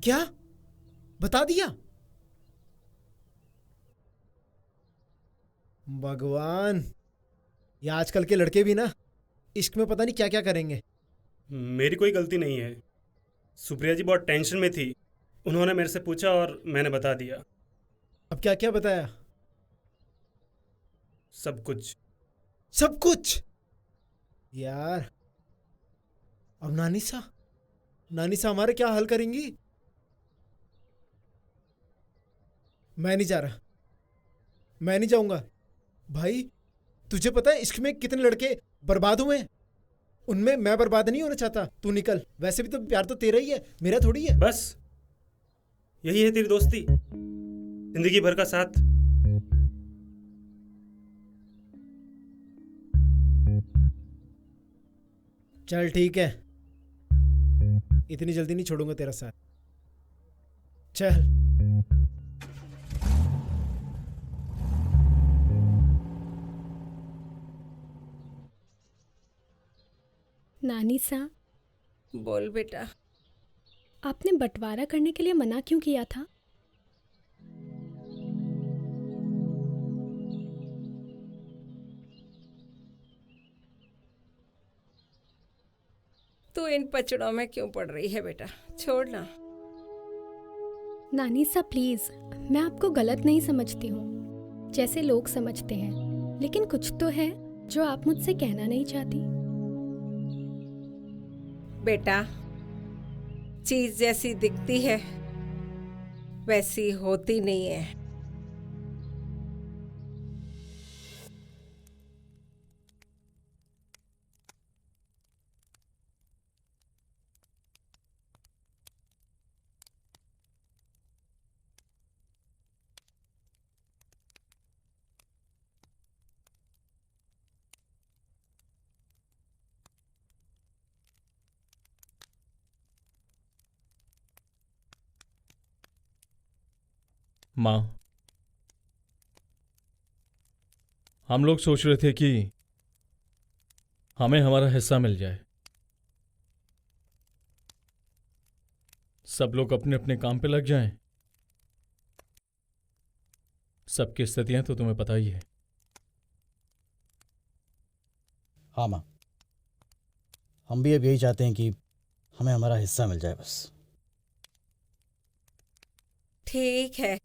क्या बता दिया? भगवान, ये आजकल के लड़के भी ना इश्क में पता नहीं क्या क्या करेंगे। मेरी कोई गलती नहीं है। सुप्रिया जी बहुत टेंशन में थी, उन्होंने मेरे से पूछा और मैंने बता दिया। अब क्या क्या बताया? सब कुछ। सब कुछ? यार अब नानीसा हमारे क्या हल करेंगी? मैं नहीं जा रहा, मैं नहीं जाऊंगा। भाई तुझे पता है इश्क में कितने लड़के बर्बाद हुए हैं, उनमें मैं बर्बाद नहीं होना चाहता। तू निकल, वैसे भी तो प्यार तो तेरा ही है, मेरा थोड़ी है। बस यही है तेरी दोस्ती, जिंदगी भर का साथ। चल ठीक है, इतनी जल्दी नहीं छोड़ूंगा तेरा साथ। चल। नानी सा, बोल बेटा। आपने बंटवारा करने के लिए मना क्यों किया था? तू इन पचड़ों में क्यों पड़ रही है बेटा, छोड़ना। नानी सा प्लीज, मैं आपको गलत नहीं समझती हूँ जैसे लोग समझते हैं, लेकिन कुछ तो है जो आप मुझसे कहना नहीं चाहती। बेटा, चीज जैसी दिखती है वैसी होती नहीं है। माँ, हम लोग सोच रहे थे कि हमें हमारा हिस्सा मिल जाए। सब लोग अपने अपने काम पे लग जाएं। सबकी स्थितियां तो तुम्हें पता ही है। हाँ माँ, हम भी अब यही चाहते हैं कि हमें हमारा हिस्सा मिल जाए बस। ठीक है,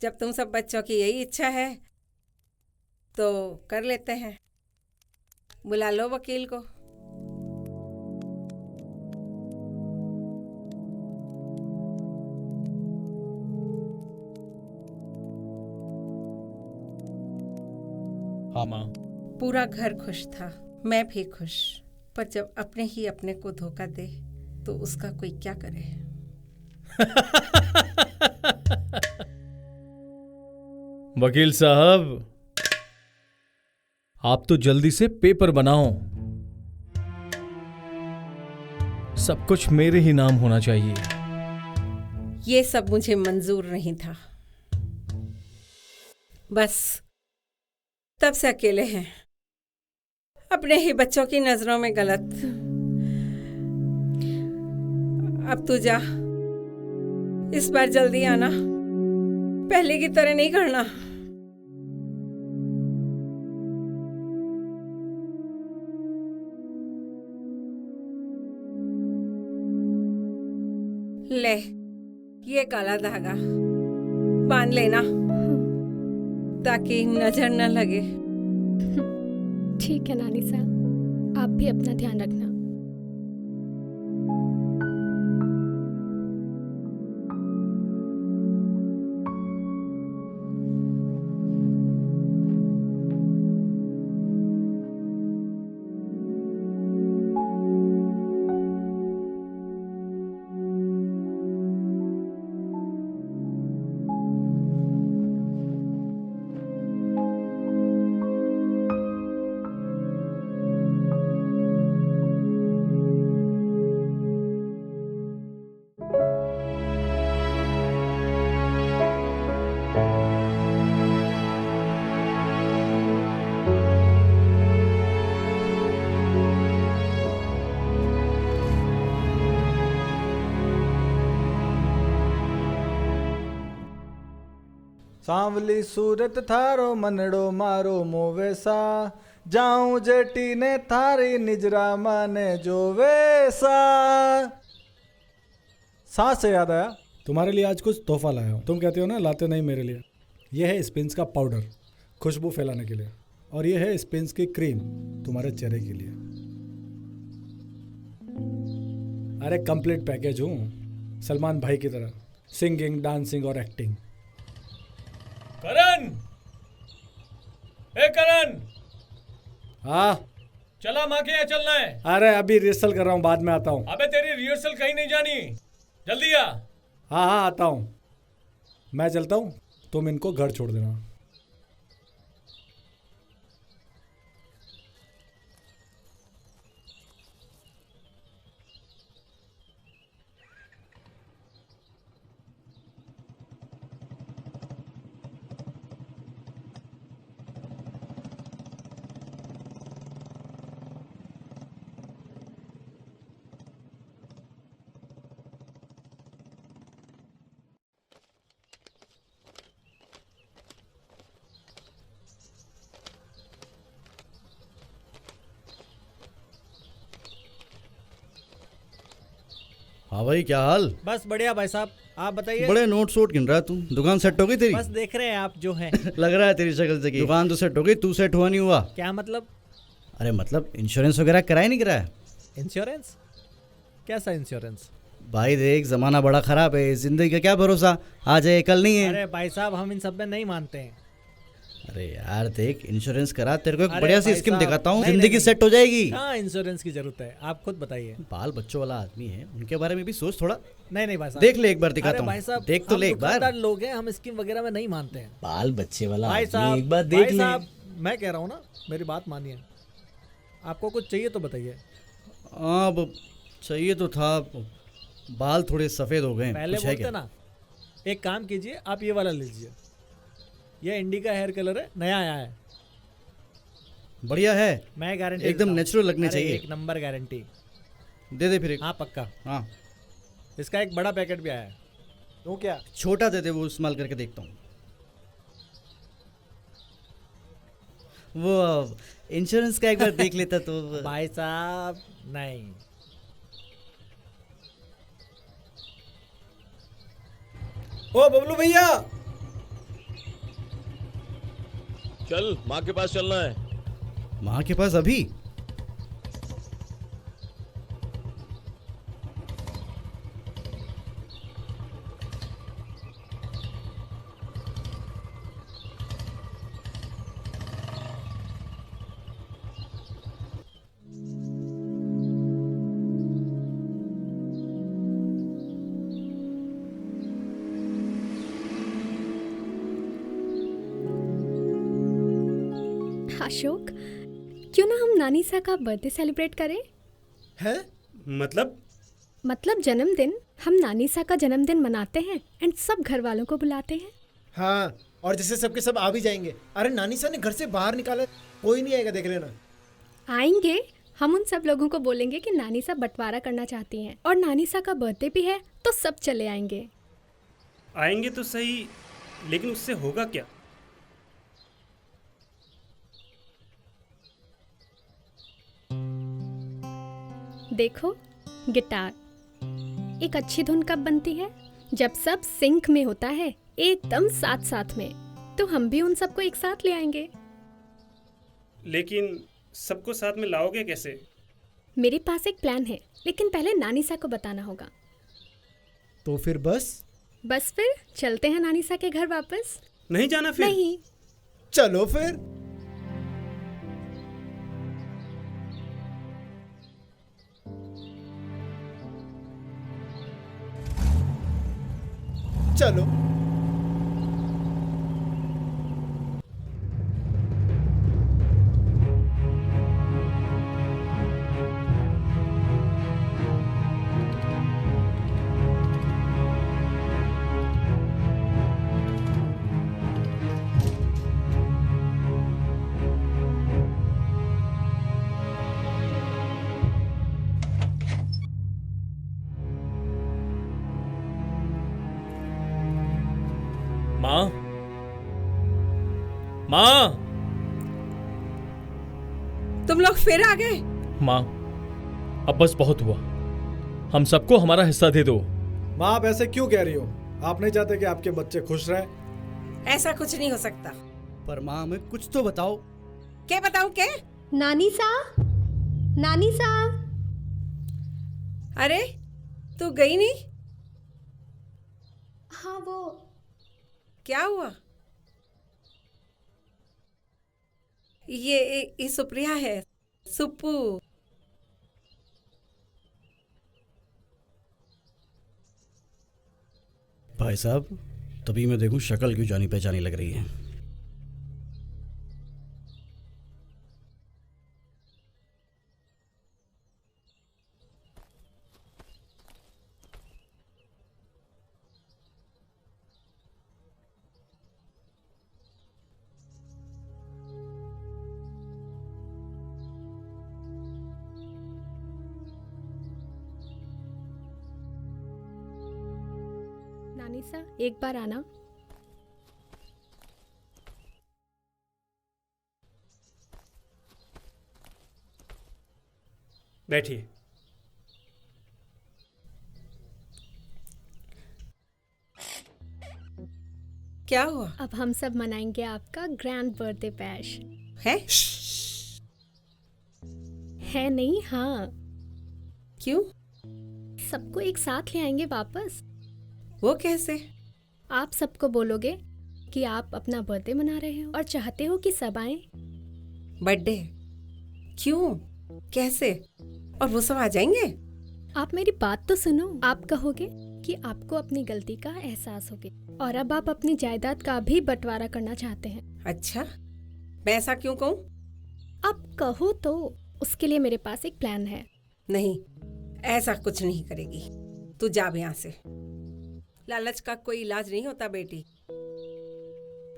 जब तुम सब बच्चों की यही इच्छा है तो कर लेते हैं। बुला लो वकील को। हाँ माँ। पूरा घर खुश था, मैं भी खुश, पर जब अपने ही अपने को धोखा दे तो उसका कोई क्या करे। वकील साहब, आप तो जल्दी से पेपर बनाओ। सब कुछ मेरे ही नाम होना चाहिए। ये सब मुझे मंजूर नहीं था। बस तब से अकेले हैं, अपने ही बच्चों की नजरों में गलत। अब तू जा, इस बार जल्दी आना, पहले की तरह नहीं करना। ले, ये काला धागा बांध लेना ताकि नजर न लगे। ठीक है नानी साहब, आप भी अपना ध्यान रखना। सांवली सूरत थारो मनड़ो मारो मोवेसा, जाऊं जेटी ने थारी निजरा माने जो वेसा। सांस से याद आया, तुम्हारे लिए आज कुछ तोहफा लाया हूँ। तुम कहते हो ना लाते नहीं मेरे लिए। यह है स्पिन्स का पाउडर, खुशबू फैलाने के लिए, और यह है स्पिन्स की क्रीम, तुम्हारे चेहरे के लिए। अरे कंप्लीट पैकेज हूँ, सलमान भाई की तरह, सिंगिंग, डांसिंग और एक्टिंग। करण, ए करण, हाँ चला माँ के यहाँ चलना है। अरे अभी रिहर्सल कर रहा हूँ, बाद में आता हूँ। अबे तेरी रिहर्सल कहीं नहीं जानी, जल्दी आ। हाँ हाँ आता हूँ, मैं चलता हूँ, तुम इनको घर छोड़ देना। हाँ भाई, क्या हाल? बस बढ़िया भाई साहब, आप बताइए। बड़े नोट शोट गिन रहा है तू। दुकान सेट हो गई तेरी? बस देख रहे हैं आप जो है। लग रहा है तेरी शक्ल से कि दुकान तो सेट हो गई, तू सेट हुआ नहीं हुआ। क्या मतलब? अरे मतलब इंश्योरेंस वगैरह कराया नहीं कराया? इंश्योरेंस? कैसा इंश्योरेंस? भाई देख, जमाना बड़ा खराब है, जिंदगी का क्या भरोसा, आज है कल नहीं है। अरे भाई साहब, हम इन सब में नहीं मानते हैं। अरे यार देख, इंश्योरेंस करा, तेरे को एक अरे बढ़िया सी भाई स्कीम साहब, दिखाता हूँ, नहीं, जिंदगी नहीं, सेट हो जाएगी। हाँ, इंश्योरेंस की जरूरत है, आप खुद बताइए। बाल बच्चों वाला आदमी है, उनके बारे में भी सोच थोड़ा। नहीं भाई साहब, देख ले एक बार, दिखाता अरे हूँ। भाई साहब, देख तो हम ले एक बार। दुकानदार लोग हैं, हम स्कीम वगैरह में नहीं मानते हैं। बाल बच्चे वाला भाई आदमी, साहब, एक बार देख भाई ले। साहब, मैं कह रहा हूँ ना, मेरी बात मानिए। आपको कुछ चाहिए तो बताइए। हाँ चाहिए तो था, बाल थोड़े सफेद हो गए। पहले कुछ है बोलते क्या? ना। एक काम कीजिए, आप ये वाला लीजिए, ये इंडिका हेयर कलर है, नया आया है। बढ़िया है, मैं गारंटी एकदम नेचुरल लगने चाहिए। एक नंबर गारंटी। दे दे फिर एक। हाँ पक्का। हाँ, इसका एक बड़ा पैकेट भी आया है। तो क्या छोटा दे दे, वो इस्तेमाल करके देखता हूँ। वो इंश्योरेंस का एक बार देख लेता तो। भाई साहब नहीं। ओ बबलू भैया, चल माँ के पास चलना है। माँ के पास अभी? अशोक, क्यों ना हम नानी सा का बर्थडे सेलिब्रेट करें? है? मतलब जन्मदिन। हम नानी सा का जन्मदिन मनाते हैं एंड सब घर वालों को बुलाते हैं। हाँ, और जैसे सबके सब आ भी जाएंगे। अरे नानी सा ने घर से बाहर निकाला, कोई नहीं आएगा, देख लेना। आएंगे। हम उन सब लोगों को बोलेंगे कि नानी सा बंटवारा करना चाहती हैं और नानी सा का बर्थडे भी है, तो सब चले आएंगे। आएंगे तो सही, लेकिन उससे होगा क्या? देखो, गिटार। एक अच्छी धुन कब बनती है? जब सब सिंक में होता है, एकदम साथ साथ में। तो हम भी उन सबको एक साथ ले आएंगे। लेकिन सबको साथ में लाओगे कैसे? मेरे पास एक प्लान है, लेकिन पहले नानी सा को बताना होगा। तो फिर बस फिर चलते हैं नानी सा के घर वापस। नहीं जाना फिर? नहीं। चलो फिर। चलो। माँ, तुम लोग फिर आ गए? माँ, अब बस बहुत हुआ। हम सबको हमारा हिस्सा दे दो। माँ, आप ऐसे क्यों कह रही हो? आप नहीं चाहते कि आपके बच्चे खुश रहे? ऐसा कुछ नहीं हो सकता। पर माँ, हमें कुछ तो बताओ। क्या बताऊं? क्या? नानी सा, नानी सा। अरे तू गई नहीं? हाँ, वो क्या हुआ? ये सुप्रिया है, सुप्पू। भाई साहब, तभी मैं देखूं शक्ल क्यों जानी पहचानी लग रही है। नानी सा, एक बार आना। बैठिए। क्या हुआ? अब हम सब मनाएंगे आपका ग्रैंड बर्थडे बैश। है नहीं? हाँ। क्यों? सबको एक साथ ले आएंगे वापस। वो कैसे? आप सबको बोलोगे कि आप अपना बर्थडे मना रहे हो और चाहते हो कि सब आए। बर्थडे? क्यों? कैसे? और वो सब आ जाएंगे? आप मेरी बात तो सुनो। आप कहोगे कि आपको अपनी गलती का एहसास हो गया और अब आप अपनी जायदाद का भी बंटवारा करना चाहते हैं। अच्छा, मैं ऐसा क्यों कहूँ? आप कहो तो उसके लिए मेरे पास एक प्लान है। नहीं, ऐसा कुछ नहीं करेगी। तू जा यहाँ से। लालच का कोई इलाज नहीं होता बेटी।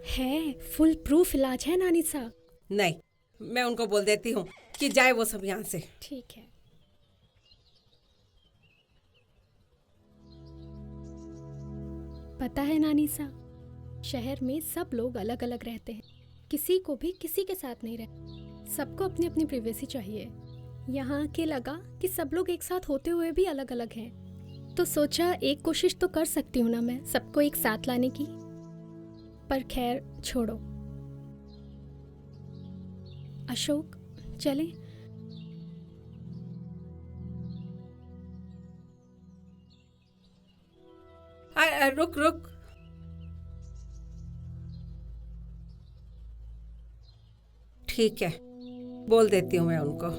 है, फुल प्रूफ इलाज है नानी सा। नहीं, मैं उनको बोल देती हूँ कि जाए वो सब यहाँ से। ठीक है। पता है नानी सा, शहर में सब लोग अलग अलग रहते हैं, किसी को भी किसी के साथ नहीं रहते, सबको अपनी अपनी प्राइवेसी चाहिए। यहाँ के लगा कि सब लोग एक साथ होते हुए भी अलग अलग हैं, तो सोचा एक कोशिश तो कर सकती हूँ ना मैं सबको एक साथ लाने की। पर खैर छोड़ो। अशोक चले। रुक रुक, ठीक है, बोल देती हूँ मैं उनको।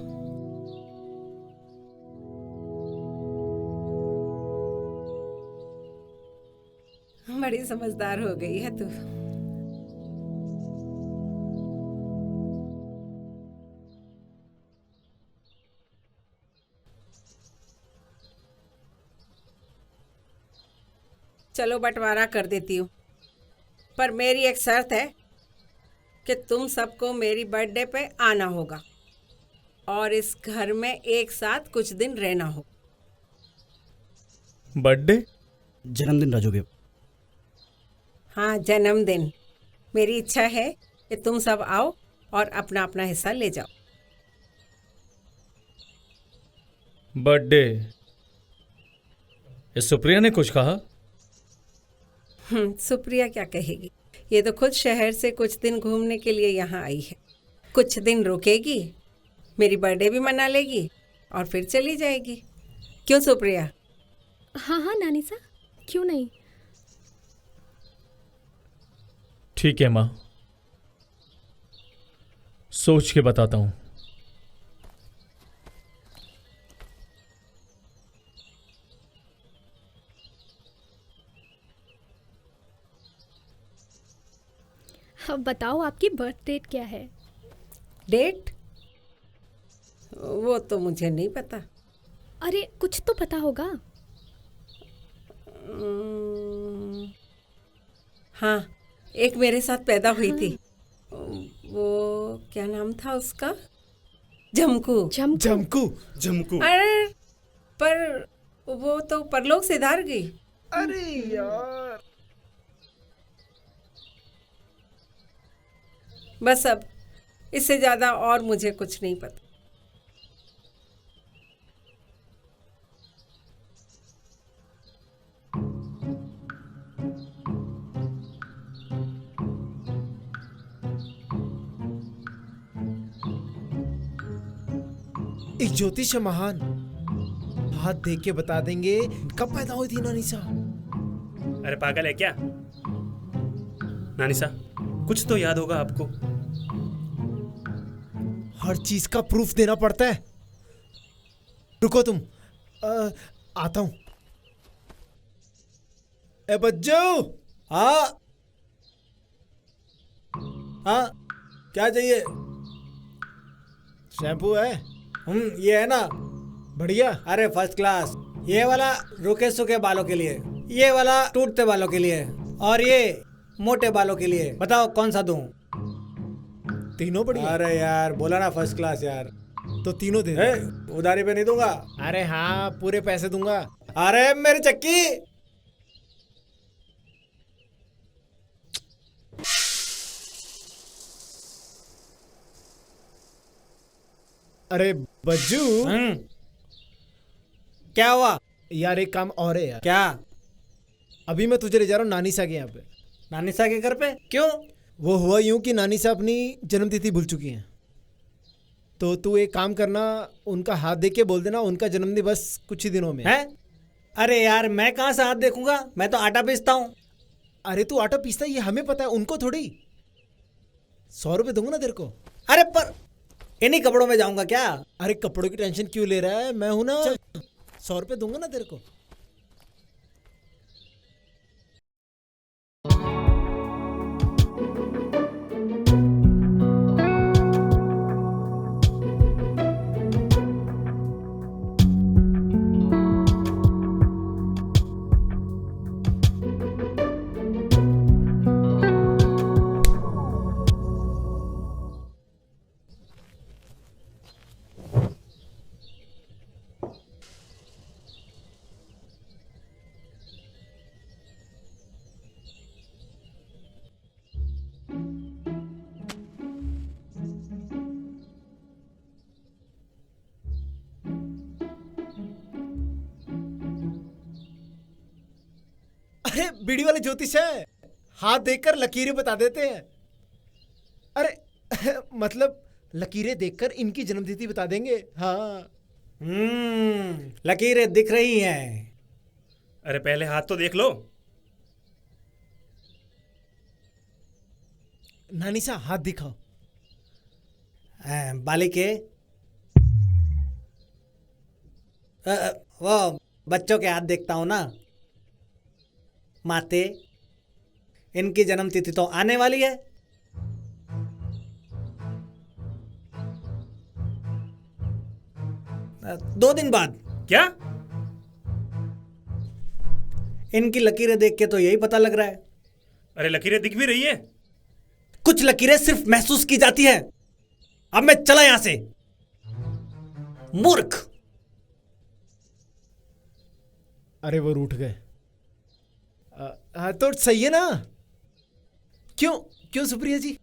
बड़ी समझदार हो गई है तू। चलो बंटवारा कर देती हूँ, पर मेरी एक शर्त है कि तुम सबको मेरी बर्थडे पे आना होगा और इस घर में एक साथ कुछ दिन रहना हो। बर्थडे? जन्मदिन राजू के। हाँ, जन्मदिन। मेरी इच्छा है कि तुम सब आओ और अपना अपना हिस्सा ले जाओ। बर्थडे? इस सुप्रिया ने कुछ कहा? सुप्रिया क्या कहेगी, ये तो खुद शहर से कुछ दिन घूमने के लिए यहाँ आई है। कुछ दिन रुकेगी, मेरी बर्थडे भी मना लेगी और फिर चली जाएगी। क्यों सुप्रिया? हाँ हाँ नानी सा, क्यों नहीं। ठीक है माँ, सोच के बताता हूँ। अब बताओ आपकी बर्थ डेट क्या है? डेट? वो तो मुझे नहीं पता। अरे कुछ तो पता होगा। हाँ, एक मेरे साथ पैदा हुई थी। वो क्या नाम था उसका? जमकू। जमकू। जमकू। अरे पर वो तो परलोक से धार गई। अरे यार, बस अब इससे ज्यादा और मुझे कुछ नहीं पता। एक ज्योतिष महान हाथ देख के बता देंगे कब पैदा हुई थी नानीसा। अरे पागल है क्या? नानीसा, कुछ तो याद होगा आपको। हर चीज का प्रूफ देना पड़ता है। रुको तुम, आता हूं। ए बच्चो। हाँ हाँ, क्या चाहिए? शैम्पू है? ये है ना, बढ़िया। अरे फर्स्ट क्लास। ये वाला रुके सूखे बालों के लिए, ये वाला टूटते बालों के लिए, और ये मोटे बालों के लिए। बताओ कौन सा दूं? तीनों बढ़िया। अरे यार बोला ना फर्स्ट क्लास यार। तो तीनों दे दो। उधारी पे नहीं दूंगा। अरे हाँ, पूरे पैसे दूंगा। अरे मेरी चक्की। अरे बज्जू। क्या हुआ? यार एक काम और है यार। क्या? अभी मैं तुझे ले जा रहा हूँ नानीसा के यहाँ पे। नानीसा के घर पे? क्यों? वो हुआ यूं कि नानीसा अपनी जन्मतिथि भूल चुकी हैं, तो तू एक काम करना, उनका हाथ देख के बोल देना उनका जन्मदिन बस कुछ ही दिनों में है। अरे यार मैं कहाँ से हाथ देखूंगा, मैं तो आटा पीसता हूँ। अरे तू आटा पीसता है ये हमें पता है, उनको थोड़ी। 100 रुपये दूंगा ना तेरे को। अरे पर इन्हीं कपड़ों में जाऊंगा क्या? अरे कपड़ों की टेंशन क्यों ले रहा है, मैं हूं ना। 100 रुपये दूंगा ना तेरे को। अरे बीड़ी वाले ज्योतिष है, हाथ देखकर लकीरें बता देते हैं। अरे मतलब लकीरें देखकर इनकी जन्मतिथि बता देंगे। हाँ लकीरें दिख रही हैं। अरे पहले हाथ तो देख लो। नानी सा हाथ दिखाओ। बालिके वो बच्चों के हाथ देखता हूं ना। माते, इनकी जन्मतिथि तो आने वाली है। दो दिन बाद। क्या? इनकी लकीरें देख के तो यही पता लग रहा है। अरे लकीरें दिख भी रही है। कुछ लकीरें सिर्फ महसूस की जाती है। अब मैं चला यहां से। मूर्ख। अरे वो रूठ गए। तो सही है ना? क्यों क्यों सुप्रिया जी?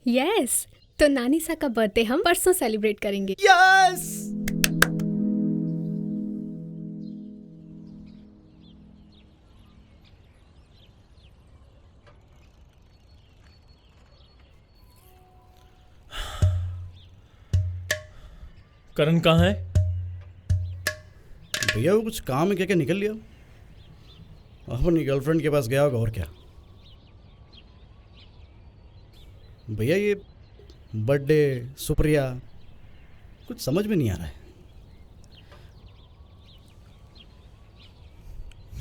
यस, तो नानी सा का बर्थडे हम परसों सेलिब्रेट करेंगे। यस। करण कहाँ है? भैया वो कुछ काम है क्या निकल लिया। अपनी गर्लफ्रेंड के पास गया होगा और क्या। भैया ये बर्थडे सुप्रिया कुछ समझ में नहीं आ रहा है।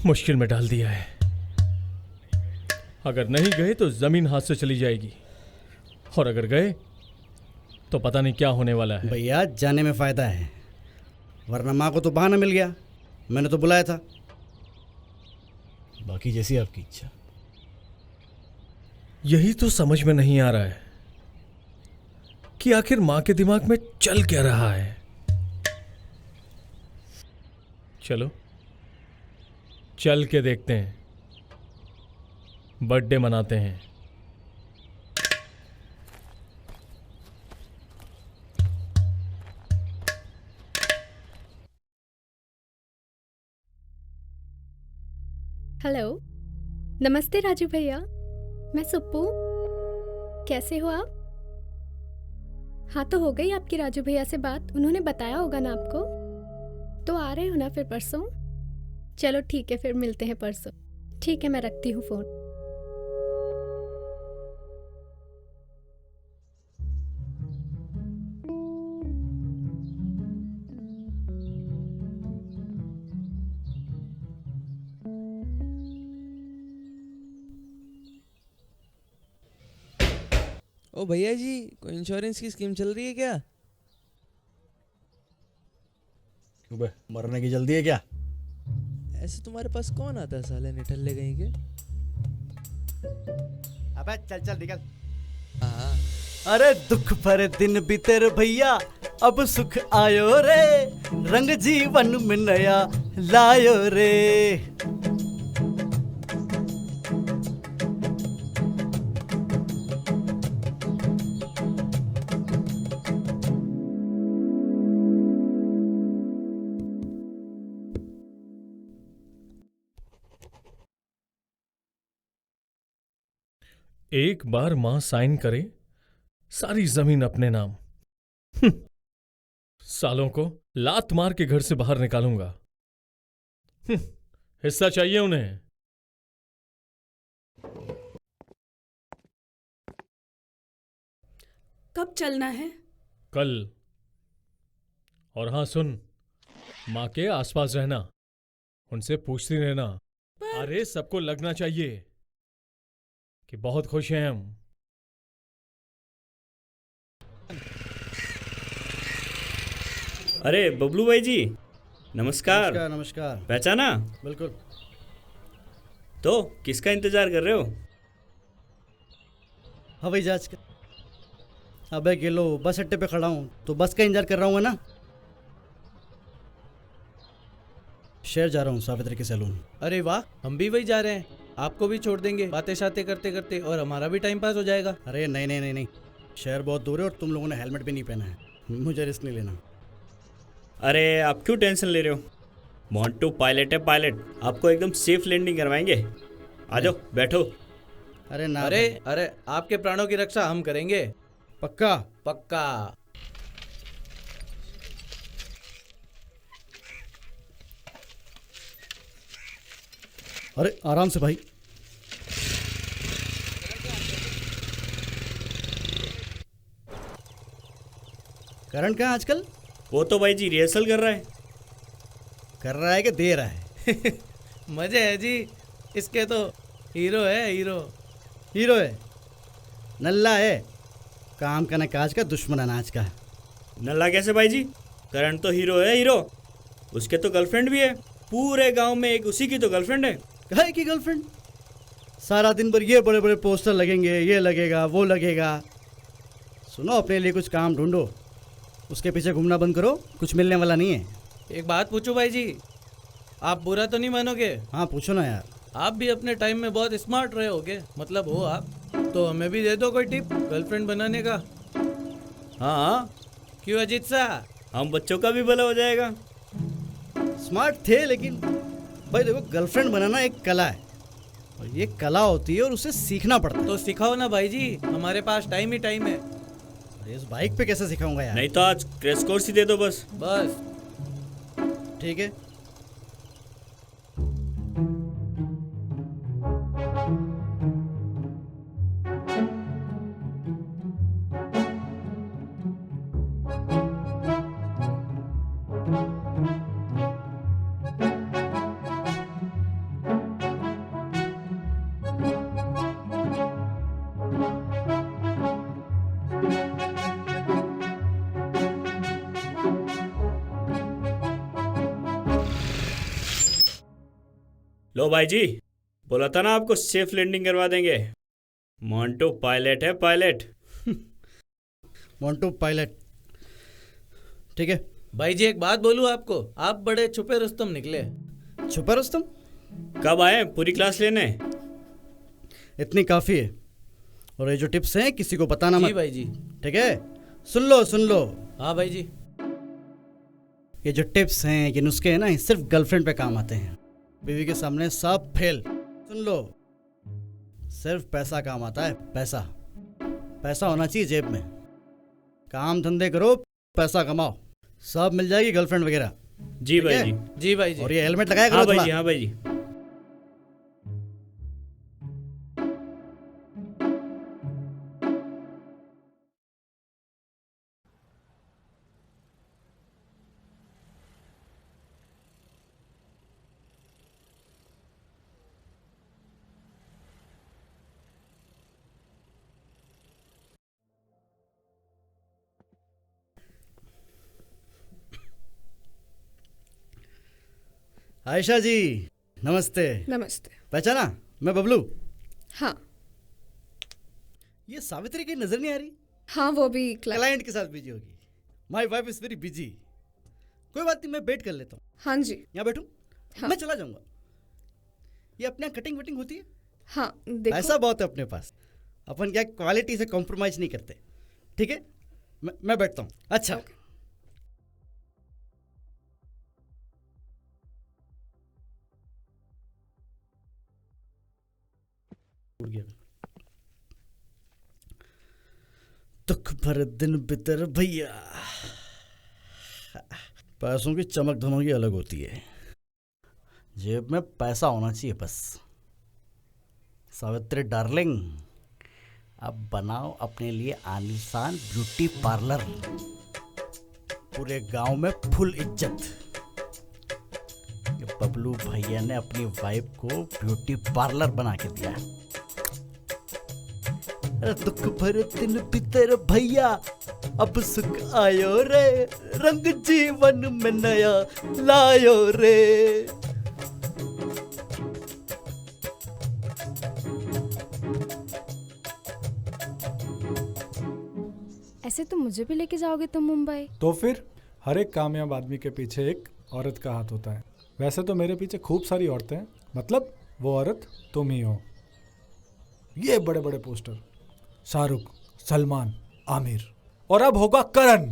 मुश्किल में डाल दिया है। अगर नहीं गए तो जमीन हाथ से चली जाएगी, और अगर गए तो पता नहीं क्या होने वाला है। भैया जाने में फायदा है, वरना माँ को तो बहाना मिल गया। मैंने तो बुलाया था। बाकी जैसी आपकी इच्छा। यही तो समझ में नहीं आ रहा है कि आखिर मां के दिमाग में चल क्या रहा है। चलो चल के देखते हैं, बर्थडे मनाते हैं। हेलो, नमस्ते राजू भैया, मैं सुप्पू। कैसे हो आप? हाँ, तो हो गई आपकी राजू भैया से बात? उन्होंने बताया होगा ना आपको? तो आ रहे हो ना फिर परसों? चलो ठीक है, फिर मिलते हैं परसों। ठीक है, मैं रखती हूँ फ़ोन। ओ भैया जी, कोई इंश्योरेंस की स्कीम चल रही है क्या? क्यों बे, मरने की जल्दी है क्या? ऐसे तुम्हारे पास कौन आता है साले निठल्ले कहीं के? अबे चल चल निकल। अरे दुख भरे दिन बीते रे भैया, अब सुख आयो रे, रंग जीवन में नया लायो रे। एक बार मां साइन करे, सारी जमीन अपने नाम। सालों को लात मार के घर से बाहर निकालूंगा। हिस्सा चाहिए उन्हें। कब चलना है? कल। और हाँ सुन, मां के आसपास रहना, उनसे पूछती रहना। अरे सबको लगना चाहिए कि बहुत खुश हैं हम। अरे बबलू भाई जी, नमस्कार। नमस्कार नमस्कार। पहचाना? बिल्कुल। तो किसका इंतजार कर रहे हो? हवाई जहाज का। अबे किलो, बस अड्डे पे खड़ा हूँ तो बस का इंतजार कर रहा हूँ ना। शहर जा रहा हूँ सावित्री के सैलून। अरे वाह, हम भी वही जा रहे हैं। आपको भी छोड़ देंगे बातें शातें करते करते, और हमारा भी टाइम पास हो जाएगा। अरे नहीं नहीं नहीं नहीं, शहर बहुत दूर है और तुम लोगों ने हेलमेट भी नहीं पहना है। मुझे रिस्क नहीं लेना। अरे आप क्यों टेंशन ले रहे हो? मोंटू पायलट है पायलट, आपको एकदम सेफ लैंडिंग करवाएंगे। आ जाओ बैठो। अरे ना अरे भाई। अरे आपके प्राणों की रक्षा हम करेंगे। पक्का? पक्का। अरे आराम से भाई। करण कहाँ आजकल? वो तो भाई जी रिहर्सल कर रहा है। कर रहा है कि दे रहा है? मजे है जी इसके तो। हीरो है हीरो। हीरो है? नल्ला है, काम का न काज का, दुश्मन अनाज का। नल्ला कैसे भाई जी? करण तो हीरो है हीरो। उसके तो गर्लफ्रेंड भी है, पूरे गांव में एक उसी की तो गर्लफ्रेंड है। कहे की गर्लफ्रेंड? सारा दिन भर ये बड़े बड़े पोस्टर लगेंगे, ये लगेगा वो लगेगा। सुनो, अपने लिए कुछ काम ढूंढो, उसके पीछे घूमना बंद करो, कुछ मिलने वाला नहीं है। एक बात पूछूं भाई जी, आप बुरा तो नहीं मानोगे? हाँ पूछो ना यार। आप भी अपने टाइम में बहुत स्मार्ट रहे होगे, मतलब हो आप, तो हमें भी दे दो कोई टिप गर्लफ्रेंड बनाने का। हाँ क्यों अजीत सा? हम बच्चों का भी भला हो जाएगा। स्मार्ट थे, लेकिन भाई देखो, गर्लफ्रेंड बनाना एक कला है, और ये कला होती है और उसे सीखना पड़ता है। तो सिखाओ ना भाई जी, हमारे पास टाइम ही टाइम है। इस बाइक पे कैसे सिखाऊंगा यार? नहीं तो आज क्रैश कोर्स ही दे दो बस। बस ठीक है। लो भाई जी, बोला था ना आपको सेफ लैंडिंग करवा देंगे। मोंटू पायलट है पायलट। मोंटू पायलट, ठीक है। भाई जी एक बात बोलूं आपको, आप बड़े छुपे रुस्तम निकले। छुपा रुस्तम? कब आए पूरी क्लास लेने? इतनी काफी है, और ये जो टिप्स हैं किसी को बताना मत। जी भाई जी। ठीक है, सुन लो सुन लो। हाँ भाई जी। ये जो टिप्स हैं, ये नुस्खे हैं ना, ये सिर्फ गर्लफ्रेंड पे काम आते हैं। बीवी के सामने सब फेल। सुन लो, सिर्फ पैसा काम आता है, पैसा। पैसा होना चाहिए जेब में। काम धंधे करो, पैसा कमाओ, सब मिल जाएगी गर्लफ्रेंड वगैरह। जी भाई जी। जी भाई जी। और ये हेलमेट लगाया करो। हाँ भाई थोड़ा। जी, हाँ भाई जी। आयशा जी नमस्ते। नमस्ते। पहचाना? मैं बबलू। हाँ। ये सावित्री की नजर नहीं आ रही? हाँ वो भी क्लाइंट के साथ बिजी होगी। My wife is very busy. कोई बात नहीं, मैं वेट कर लेता हूँ। हाँ जी। यहाँ बैठूं? हाँ। मैं चला जाऊंगा। ये अपने यहाँ कटिंग वटिंग होती है? हाँ देखो। पैसा बहुत है अपने पास, अपन क्या क्वालिटी से कॉम्प्रोमाइज नहीं करते। ठीक है, मैं बैठता हूँ। अच्छा उड़ गया। दुख भर दिन बितर भैया। पैसों की चमक धमक अलग होती है, जेब में पैसा होना चाहिए बस। सावित्री डार्लिंग, अब बनाओ अपने लिए आलीशान ब्यूटी पार्लर, पूरे गांव में फुल इज्जत। ये बबलू भैया ने अपनी वाइफ को ब्यूटी पार्लर बना के दिया। अरे दुख भर दिन बितर भैया, अब सुख आयो रे, रंग जीवन में नया लायो रे। ऐसे तो मुझे भी लेके जाओगे तुम मुंबई? तो फिर हर एक कामयाब आदमी के पीछे एक औरत का हाथ होता है। वैसे तो मेरे पीछे खूब सारी औरतें हैं, मतलब वो औरत तुम ही हो। ये बड़े बड़े पोस्टर, शाहरुख, सलमान, आमिर, और अब होगा करण।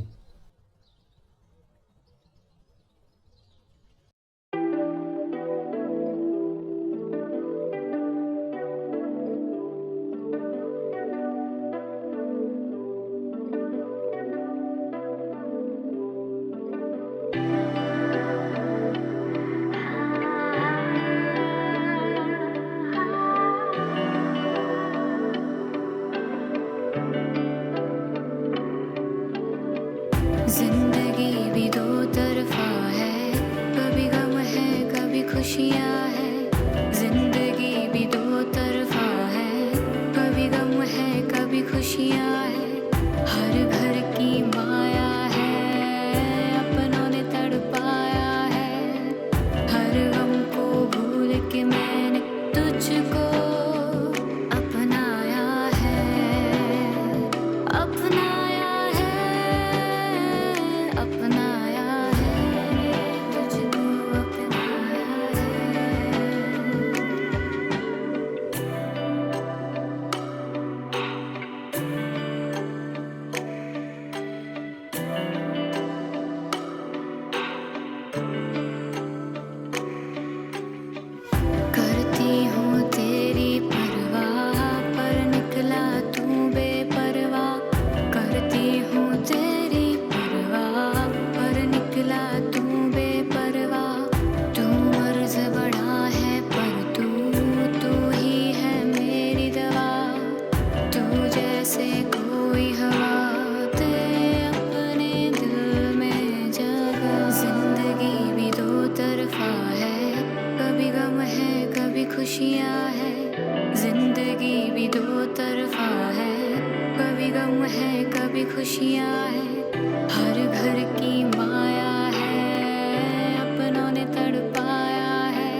खुशियाँ है, जिंदगी भी दो तरफा है, कभी गम है कभी खुशियाँ है, हर घर की माया है, अपनों ने तड़पाया है,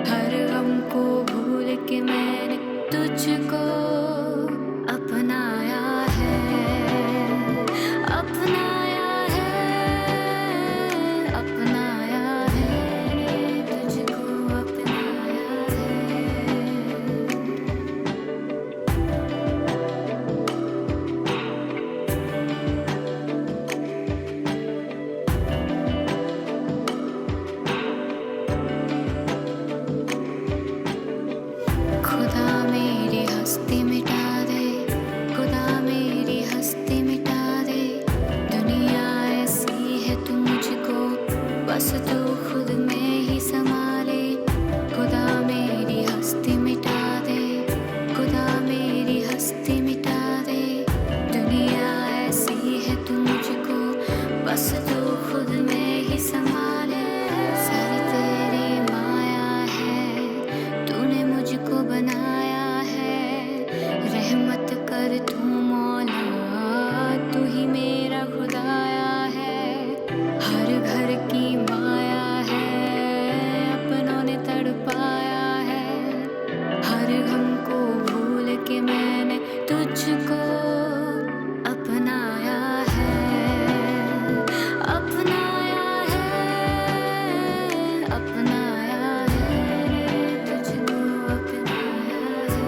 हर गम को भूल के मैंने तुझको अपनाया है, अपनाया है, अपनाया है, तुझको अपनाया है। खुदा मेरी हस्ती मिटा दे, खुदा मेरी हस्ती मिटा दे, दुनिया ऐसी है तू मुझको बस तू खुद में ही संभाले, खुदा मेरी हस्ती मिटा दे, खुदा मेरी हस्ती मिटा दे, दुनिया ऐसी है तू मुझको बस तू खुद में ही संभाले, सारी तेरी माया है, तूने मुझको बनाया है, रहमत कर तू मौला, तू ही मेरा खुदाया है, हर घर की माया है, अपनों ने तड़पाया है, हर गम को भूल के मैंने तुझको अपनाया है, अपनाया है, अपनाया है, तुझको अपनाया है।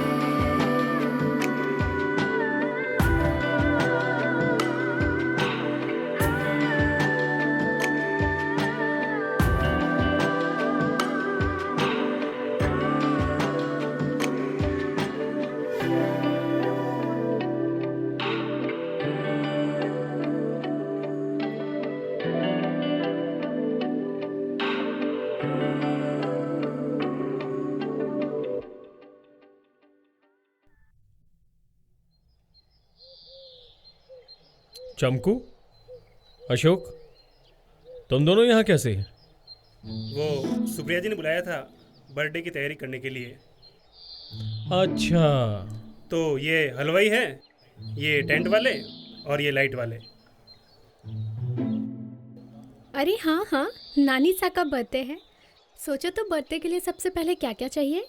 चमकू, अशोक, तुम दोनों यहाँ कैसे? वो सुप्रिया जी ने बुलाया था बर्थडे की तैयारी करने के लिए। अच्छा, तो ये हलवाई है, ये टेंट वाले और ये लाइट वाले। अरे हाँ हाँ, नानी सा का बर्थडे है। सोचो तो बर्थडे के लिए सबसे पहले क्या क्या चाहिए?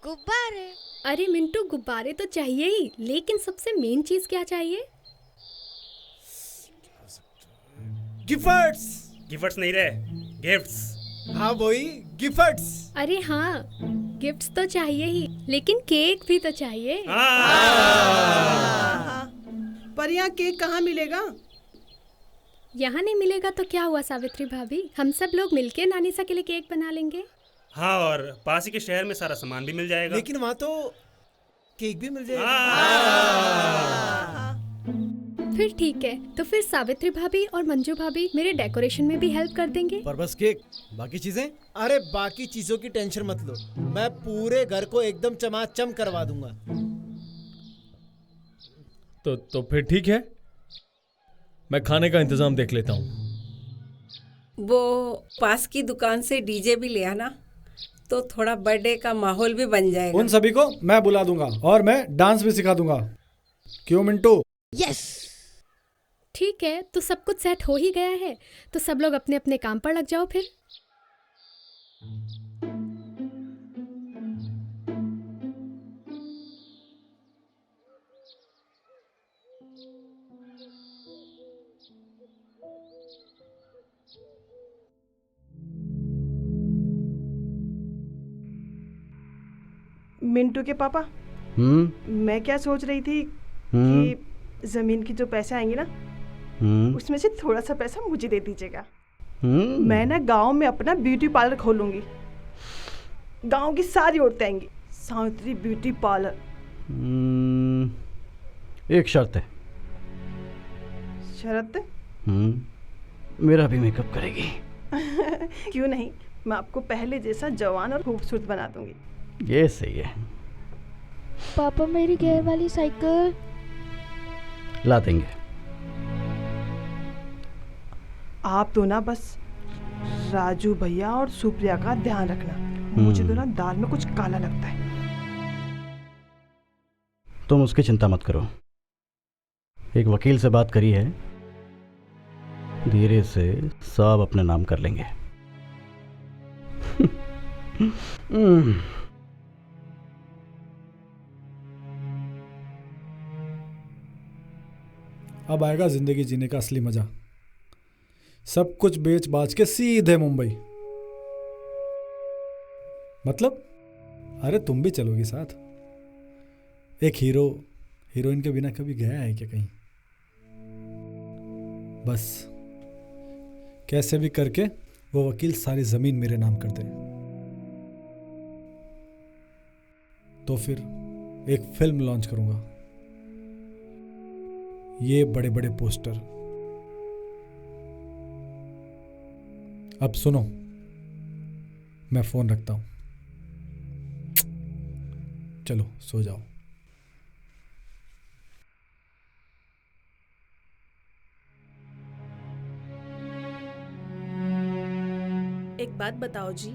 गुब्बारे। अरे मिंटू, गुब्बारे तो चाहिए ही, लेकिन सबसे मेन चीज क्या चाहिए? गिफ्ट्स। गिफ्ट्स नहीं रहे, गिफ्ट्स। हाँ वही गिफ्ट्स। अरे हाँ, गिफ्ट्स तो चाहिए ही, लेकिन केक भी तो चाहिए। पर यहाँ केक कहाँ मिलेगा? यहाँ नहीं मिलेगा तो क्या हुआ सावित्री भाभी, हम सब लोग मिलके नानी सा के लिए केक बना लेंगे। हाँ, और पास ही के शहर में सारा सामान भी मिल जाएगा। लेकिन वहाँ तो केक भी मिल जाएगा। फिर ठीक है, तो फिर सावित्री भाभी और मंजू भाभी मेरे डेकोरेशन में भी हेल्प कर देंगे। पर बस केक, बाकी चीजें? अरे बाकी चीजों की टेंशन मत लो, मैं पूरे घर को एकदम चमाचम करवा दूंगा। तो फिर ठीक है, मैं खाने का इंतजाम देख लेता हूँ। वो पास की दुकान से डीजे भी ले आना, तो थोड़ा बर्थडे का माहौल भी बन जाएगा। उन सभी को मैं बुला दूंगा और मैं डांस भी सिखा दूंगा। क्यों मिंटू? यस। ठीक है, तो सब कुछ सेट हो ही गया है, तो सब लोग अपने अपने काम पर लग जाओ फिर। मिंटू के पापा, मैं क्या सोच रही थी कि जमीन की जो पैसे आएंगे ना, उसमें से थोड़ा सा पैसा मुझे दे दीजिएगा। मैं ना गांव में अपना ब्यूटी पार्लर खोलूंगी, गांव की सारी औरतें आएंगी, सावित्री ब्यूटी पार्लर। एक शर्त है। शर्त? मेरा भी मेकअप करेगी। क्यों नहीं, मैं आपको पहले जैसा जवान और खूबसूरत बना दूंगी। ये सही है। पापा मेरी गियर वाली साइकिल ला देंगे। आप तो ना बस राजू भैया और सुप्रिया का ध्यान रखना, मुझे तो ना दाल में कुछ काला लगता है। तुम उसकी चिंता मत करो, एक वकील से बात करी है, धीरे से सब अपने नाम कर लेंगे। अब आएगा जिंदगी जीने का असली मजा। सब कुछ बेच बाच के सीधे मुंबई। मतलब अरे तुम भी चलोगी साथ? एक हीरो हीरोइन के बिना कभी गया है क्या कहीं? बस कैसे भी करके वो वकील सारी जमीन मेरे नाम कर दे, तो फिर एक फिल्म लॉन्च करूंगा। ये बड़े बड़े पोस्टर। अब सुनो, मैं फोन रखता हूं, चलो सो जाओ। एक बात बताओ जी,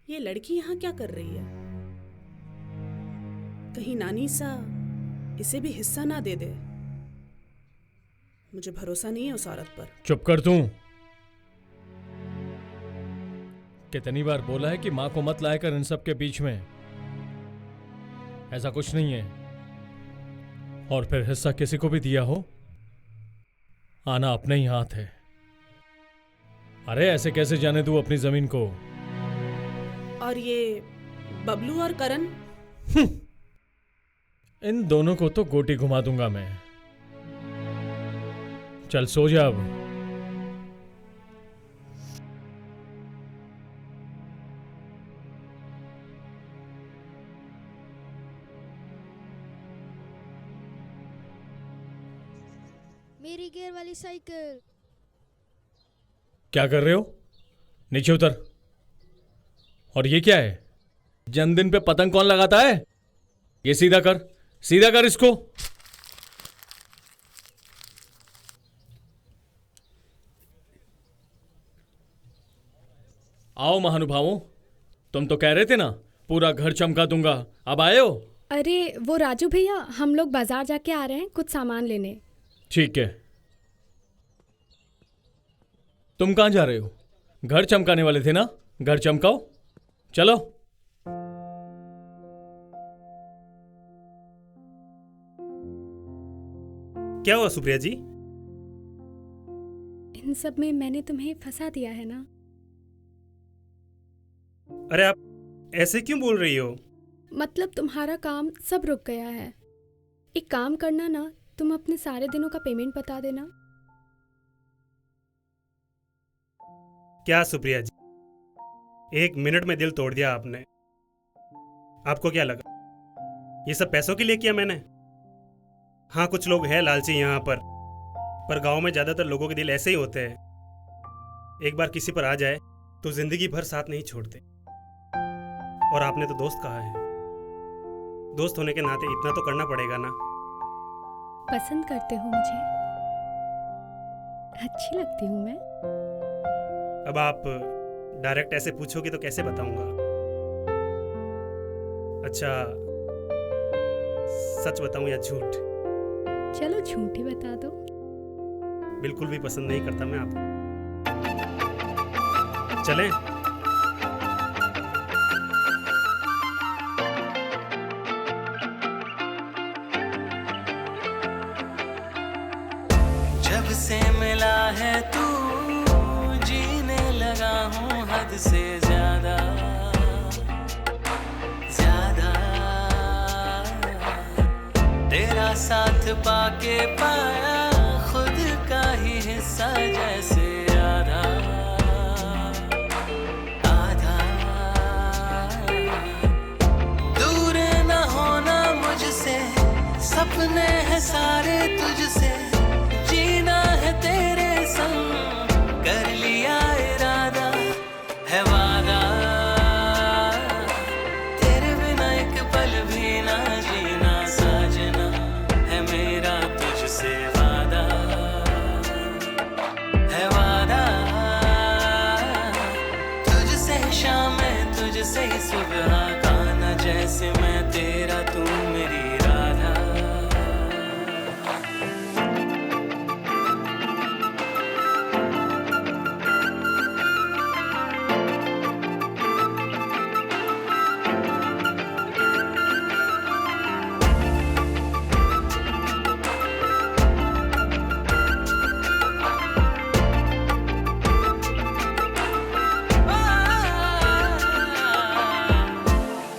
ये लड़की यहाँ क्या कर रही है? कहीं नानी सा इसे भी हिस्सा ना दे दे। मुझे भरोसा नहीं है उस औरत पर। चुप कर तू। कितनी बार बोला है कि माँ को मत लाया कर इन सब के बीच में। ऐसा कुछ नहीं है। और फिर हिस्सा किसी को भी दिया हो, आना अपने ही हाथ है। अरे ऐसे कैसे जाने तू अपनी जमीन को? और ये बबलू और करण, इन दोनों को तो गोटी घुमा दूंगा मैं। चल सो जा अब। मेरी गियर वाली साइकिल। क्या कर रहे हो? नीचे उतर। और ये क्या है? जन्मदिन पे पतंग कौन लगाता है? ये सीधा कर, सीधा कर इसको। आओ महानुभावों, तुम तो कह रहे थे ना पूरा घर चमका दूंगा, अब आए हो? अरे वो राजू भैया, हम लोग बाजार जाके आ रहे हैं कुछ सामान लेने। ठीक है। तुम कहां जा रहे हो? घर चमकाने वाले थे ना, घर चमकाओ, चलो। क्या हुआ सुप्रिया जी? इन सब में मैंने तुम्हें फंसा दिया है ना। अरे आप ऐसे क्यों बोल रही हो? मतलब तुम्हारा काम सब रुक गया है। एक काम करना ना, तुम अपने सारे दिनों का पेमेंट बता देना। क्या सुप्रिया जी, 1 मिनट में दिल तोड़ दिया आपने। आपको क्या लगा ये सब पैसों के लिए किया मैंने? हाँ, कुछ लोग हैं लालची यहाँ पर गांव में ज्यादातर लोगों के दिल ऐसे ही होते हैं। एक बार किसी पर आ जाए तो जिंदगी भर साथ नहीं छोड़ते। और आपने तो दोस्त कहा है, दोस्त होने के नाते इतना तो करना पड़ेगा ना। पसंद करते हो मुझे? अच्छी लगती हूँ मैं? अब आप डायरेक्ट ऐसे पूछोगे तो कैसे बताऊंगा? अच्छा, सच बताऊं या झूठ? चलो झूठ ही बता दो। बिल्कुल भी पसंद नहीं करता मैं आपको। चलें? जब से मिला है तू, जीने लगा हूँ हद से ज्यादा ज्यादा। तेरा साथ पाके पाया खुद का ही हिस्सा जैसे आधा आधा। दूर न होना मुझसे, सपने हैं सारे तुझसे, जीना है तेरे संग, कर लिया इरादा है वादा। तेरे बिना एक पल भी ना जीना साजना, है मेरा तुझसे वादा है वादा, तुझसे तुझसे ही सुबह गाना, जैसे मैं तेरा तू मेरी राधा।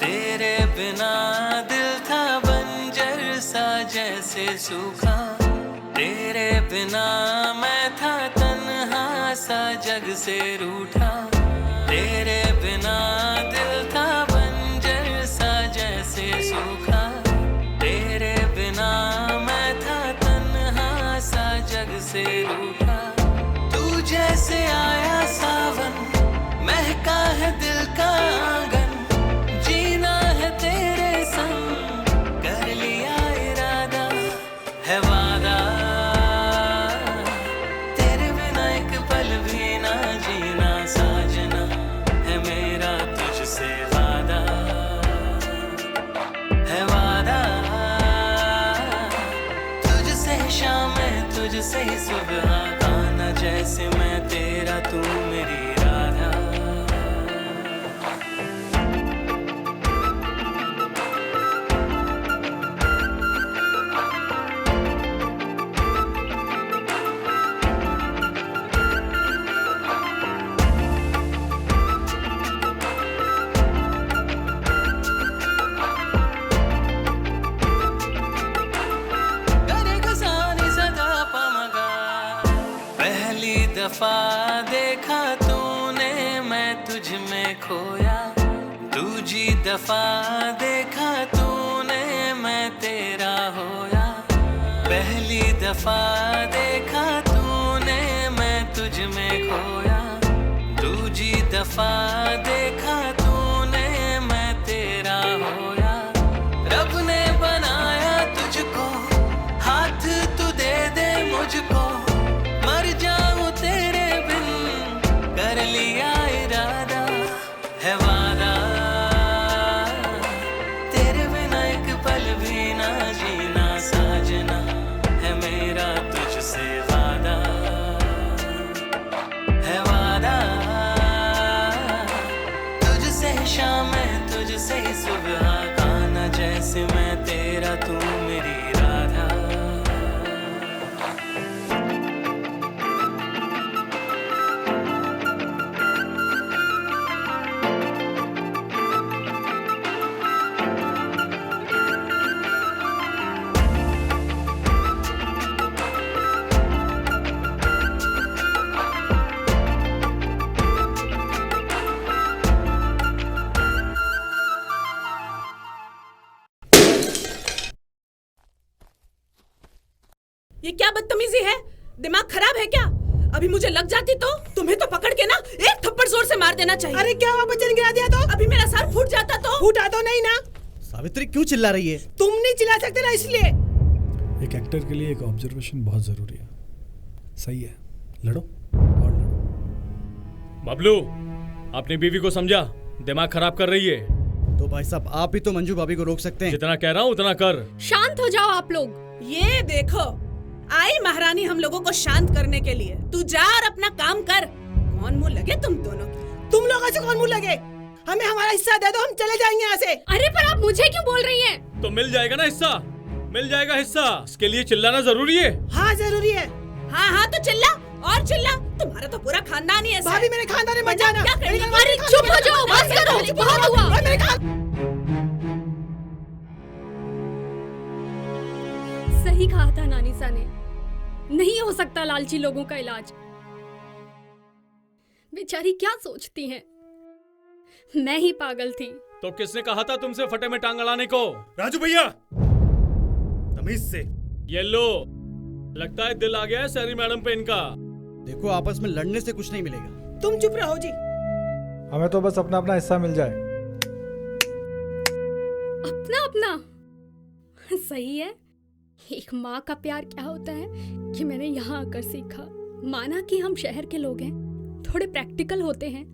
तेरे बिना दिल था बंजर सा जैसे सूखा, तेरे बिना मैं था तन्हा सा जग से रूठा। तेरे बिना दिल था बंजर सा जैसे सूखा, तेरे बिना मैं था तन्हा सा जग से रूठा। तू जैसे आया सावन, महका है दिल का आंगन, जीना है तेरे संग, कर लिया इरादा है वादा। तेरे बिना एक पल भी ना जीना साजना, है मेरा तुझसे वादा, है वादा। तुझसे शाम है तुझसे ही सुबह गाना, जैसे मैं तेरा तू मेरी राधा। पहली दफा देखा तूने मैं तुझ में खोया, दूजी दफा देखा तूने मैं तेरा होया। पहली दफा देखा तूने मैं तुझ में खोया, दूजी दफा देखा तूने मैं तेरा होया। रब ने बनाया तुझको, हाथ तू दे दे मुझको, मर जाऊं तेरे बिन, कर लिया इरादा है वादा। तेरे बिना एक पल भी ना जीना साजना, है मेरा तुझसे वादा, है वादा। तुझसे शाम है तुझसे ही सुबह गाना, जैसे मैं तेरा तू मेरी राधा। ये क्या बदतमीजी है? दिमाग खराब है क्या? अभी मुझे लग जाती तो तुम्हें तो पकड़ के ना एक थप्पड़ जोर से मार देना चाहिए। अरे क्या हुआ, बच्चे ने गिरा दिया तो? अभी मेरा सर फूट जाता तो? फूटा तो नहीं ना? सावित्री क्यों चिल्ला रही है? तुम नहीं चिल्ला सकते ना, इसलिए। एक एक्टर के लिए एक ऑब्जर्वेशन बहुत जरूरी है। सही है, लड़ो और लड़ो। बबलू, अपनी बीवी को समझा, दिमाग खराब कर रही है। तो भाई साहब आप ही तो मंजू भाभी को रोक सकते हैं। जितना कह रहा हूँ उतना कर। शांत हो जाओ आप लोग। ये देखो, आई महारानी हम लोगों को शांत करने के लिए। तू जा और अपना काम कर। कौन मुंह लगे तुम दोनों? तुम लोगों से कौन मुंह लगे? हमें हमारा हिस्सा दे दो, हम चले जाएंगे यहाँ से। अरे पर आप मुझे क्यों बोल रही हैं? तो मिल जाएगा ना हिस्सा, मिल जाएगा हिस्सा। इसके लिए चिल्लाना जरूरी है? हाँ जरूरी है। हाँ हाँ तो चिल्ला और चिल्ला। तुम्हारा तो पूरा खानदान ही ऐसा है। भाभी मेरे खानदान में मत जाना। अरे चुप हो जाओ, बस करो, बहुत हुआ। सही कहा था नानीसा ने, नहीं हो सकता लालची लोगों का इलाज। बेचारी क्या सोचती हैं? मैं ही पागल थी। तो किसने कहा था तुमसे फटे में टांग अड़ाने को? राजू भैया, तमीज से। ये लो, लगता है दिल आ गया है सैरी मैडम पे इनका। देखो आपस में लड़ने से कुछ नहीं मिलेगा। तुम चुप रहो जी। हमें तो बस अपना अपना हिस्सा मिल जाए। अपना अपना सही है। एक माँ का प्यार क्या होता है कि मैंने यहाँ आकर सीखा। माना कि हम शहर के लोग हैं, थोड़े प्रैक्टिकल होते हैं,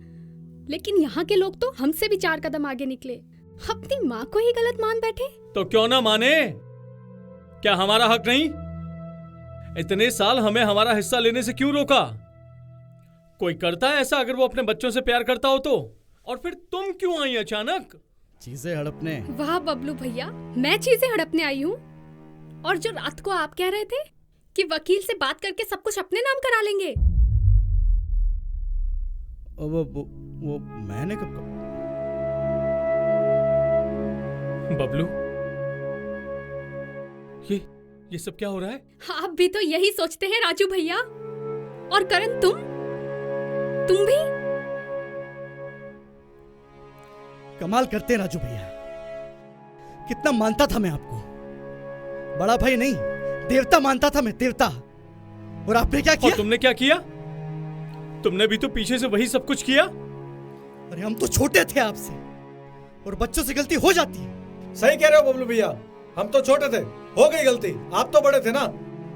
लेकिन यहाँ के लोग तो हमसे भी 4 कदम आगे निकले, अपनी माँ को ही गलत मान बैठे। तो क्यों ना माने? क्या हमारा हक नहीं? इतने साल हमें हमारा हिस्सा लेने से क्यों रोका? कोई करता है ऐसा अगर वो अपने बच्चों से प्यार करता हो तो? और फिर तुम क्यों आई अचानक? चीजें हड़पने। वाह बबलू भैया, मैं चीजें हड़पने आई हूँ। और जो रात को आप कह रहे थे कि वकील से बात करके सब कुछ अपने नाम करा लेंगे, वो मैंने कब? बबलू, ये सब क्या हो रहा है? आप भी तो यही सोचते हैं राजू भैया। और करण, तुम भी कमाल करते हैं राजू भैया। कितना मानता था मैं आपको, बड़ा भाई नहीं देवता मानता था मैं, देवता। और आपने क्या किया? और तुमने क्या किया? तुमने भी तो पीछे से वही सब कुछ किया। अरे हम तो छोटे थे आपसे, और बच्चों से गलती हो जाती है। सही कह रहे हो बबलू भैया, हम तो छोटे थे, हो गई गलती। आप तो बड़े थे ना,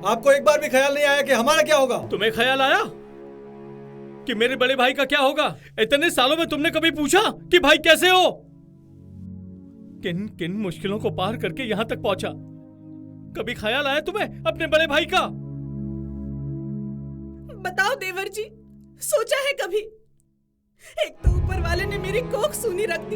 आपको एक बार भी ख्याल नहीं आया कि हमारा क्या होगा? तुम्हें ख्याल आया कि मेरे बड़े भाई का क्या होगा? इतने सालों में तुमने कभी पूछा कि भाई कैसे हो? किन किन मुश्किलों को पार करके यहाँ तक पहुंचा। कभी ख्याल आया तुम्हें अपने बड़े भाई का? बताओ देवर जी, सोचा है कभी? एक तो ऊपर वाले ने मेरी कोख सूनी रख दी,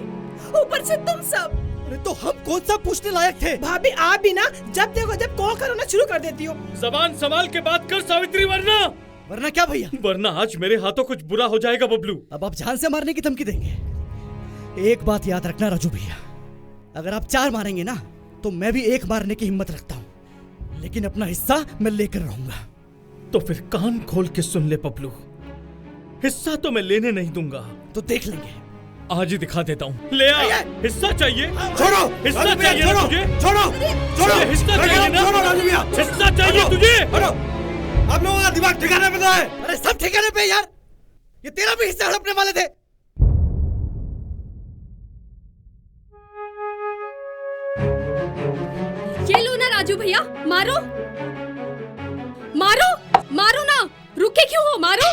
ऊपर से तुम सब। अरे तो हम कौन सा पूछने लायक थे? भाभी आप भी ना जब देखो जब कॉल करना शुरू कर देती हो। जबान संभाल के बात कर सावित्री, वरना क्या भैया? वरना आज मेरे हाथों कुछ बुरा हो जाएगा बबलू। अब आप जान से मारने की धमकी देंगे? एक बात याद रखना राजू भैया, अगर आप 4 मारेंगे ना तो मैं भी 1 मारने की हिम्मत रखता हूँ, लेकिन अपना हिस्सा मैं लेकर रहूंगा। तो फिर कान खोल के सुन ले बबलू, हिस्सा तो मैं लेने नहीं दूंगा। तो देख लेंगे, आज ही दिखा देता हूँ। ले आ, हिस्सा चाहिए? छोड़ो, हिस्सा चाहिए ना तुझे? छोड़ो, छोड़ो, हिस्सा चाहिए ना? छोड़ो राजू भैया, हिस्सा चाहिए तुझे? आप लोगों का दिमाग ठिकाने पे है? अरे सब ठिकाने पे यार, ये तेरा भी हिस्सा हड़पने वाले थे। ये लो ना राजू भैया, मारो मारो मारो ना, रुके क्यों हो? मारो,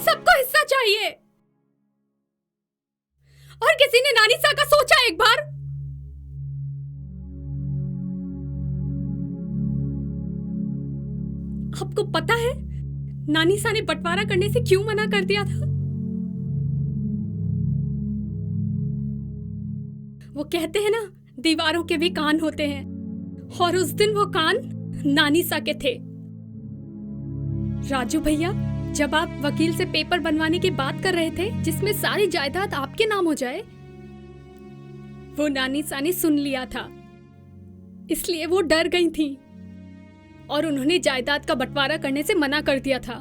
सबको हिस्सा चाहिए। और किसी ने नानी सा का सोचा एक बार? आपको पता है नानी सा ने बंटवारा करने से क्यों मना कर दिया था? वो कहते हैं ना, दीवारों के भी कान होते हैं, और उस दिन वो कान नानी सा के थे। राजू भैया, जब आप वकील से पेपर बनवाने की बात कर रहे थे जिसमें सारी जायदाद आपके नाम हो जाए, वो नानी सा ने सुन लिया था, इसलिए वो डर गई थी और उन्होंने जायदाद का बंटवारा करने से मना कर दिया था।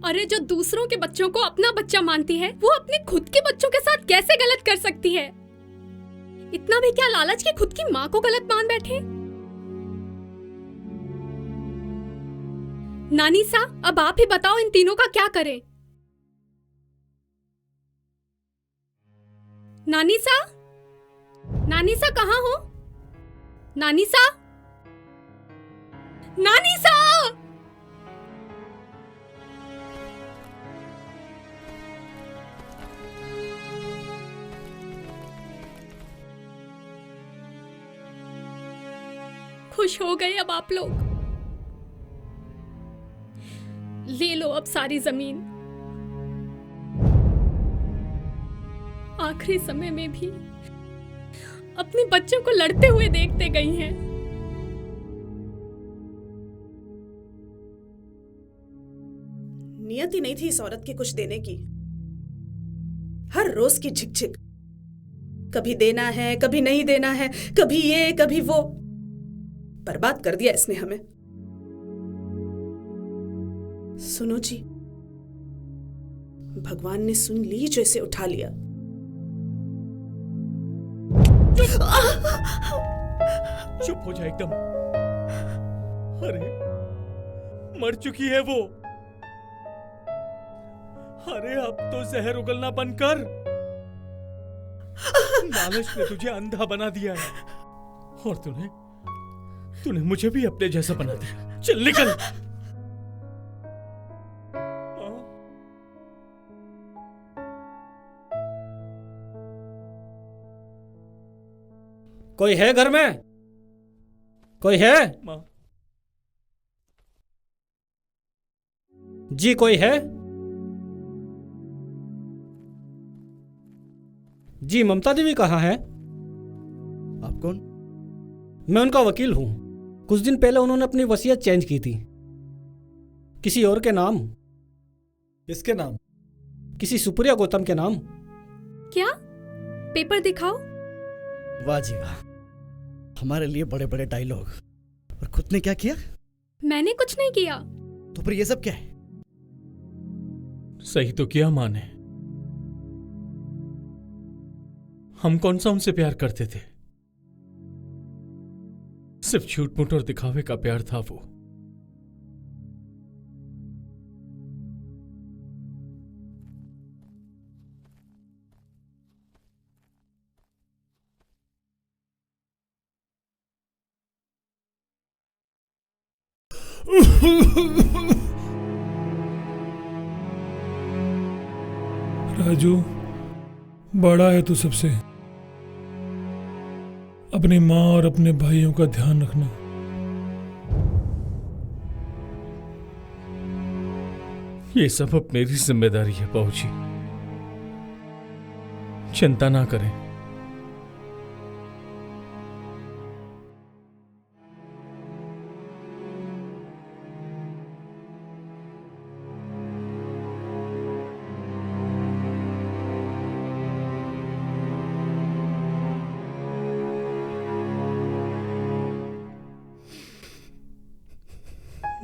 अरे जो दूसरों के बच्चों को अपना बच्चा मानती है, वो अपने खुद के बच्चों के साथ कैसे गलत कर सकती है? इतना भी क्या लालच कि खुद की माँ को गलत मान बैठे? नानी सा, अब आप ही बताओ इन तीनों का क्या करें? नानी सा, नानी सा कहाँ हो? नानी सा, नानी सा! खुश हो गए अब आप लोग? ले लो अब सारी जमीन। आखिरी समय में भी अपने बच्चों को लड़ते हुए देखते गई हैं। नियति नहीं थी इस औरत की कुछ देने की। हर रोज की झिकझिक, कभी देना है कभी नहीं देना है, कभी ये कभी वो। बर्बाद कर दिया इसने हमें। सुनो जी, भगवान ने सुन ली जो इसे उठा लिया। चुप हो जा एकदम। अरे मर चुकी है वो। अरे अब तो जहर उगलना बंद कर। लालच ने तुझे अंधा बना दिया है और तूने तूने मुझे भी अपने जैसा बना दिया। चल निकल। कोई है घर में? कोई है? माँ। जी कोई है? जी ममता देवी कहाँ है? आप कौन? मैं उनका वकील हूं। कुछ दिन पहले उन्होंने अपनी वसीयत चेंज की थी, किसी और के नाम। किसके नाम? किसी सुप्रिया गौतम के नाम। क्या? पेपर दिखाओ। वाह जी वाह, हमारे लिए बड़े बड़े डायलॉग। और खुद ने क्या किया? मैंने कुछ नहीं किया। तो फिर ये सब क्या है? सही तो किया माँ ने। हम कौन सा उनसे प्यार करते थे? सिर्फ झूठ मूठ और दिखावे का प्यार था वो। राजू, बड़ा है तू सबसे। अपनी माँ और अपने भाइयों का ध्यान रखना। ये सब अब मेरी जिम्मेदारी है बाबूजी, चिंता ना करें।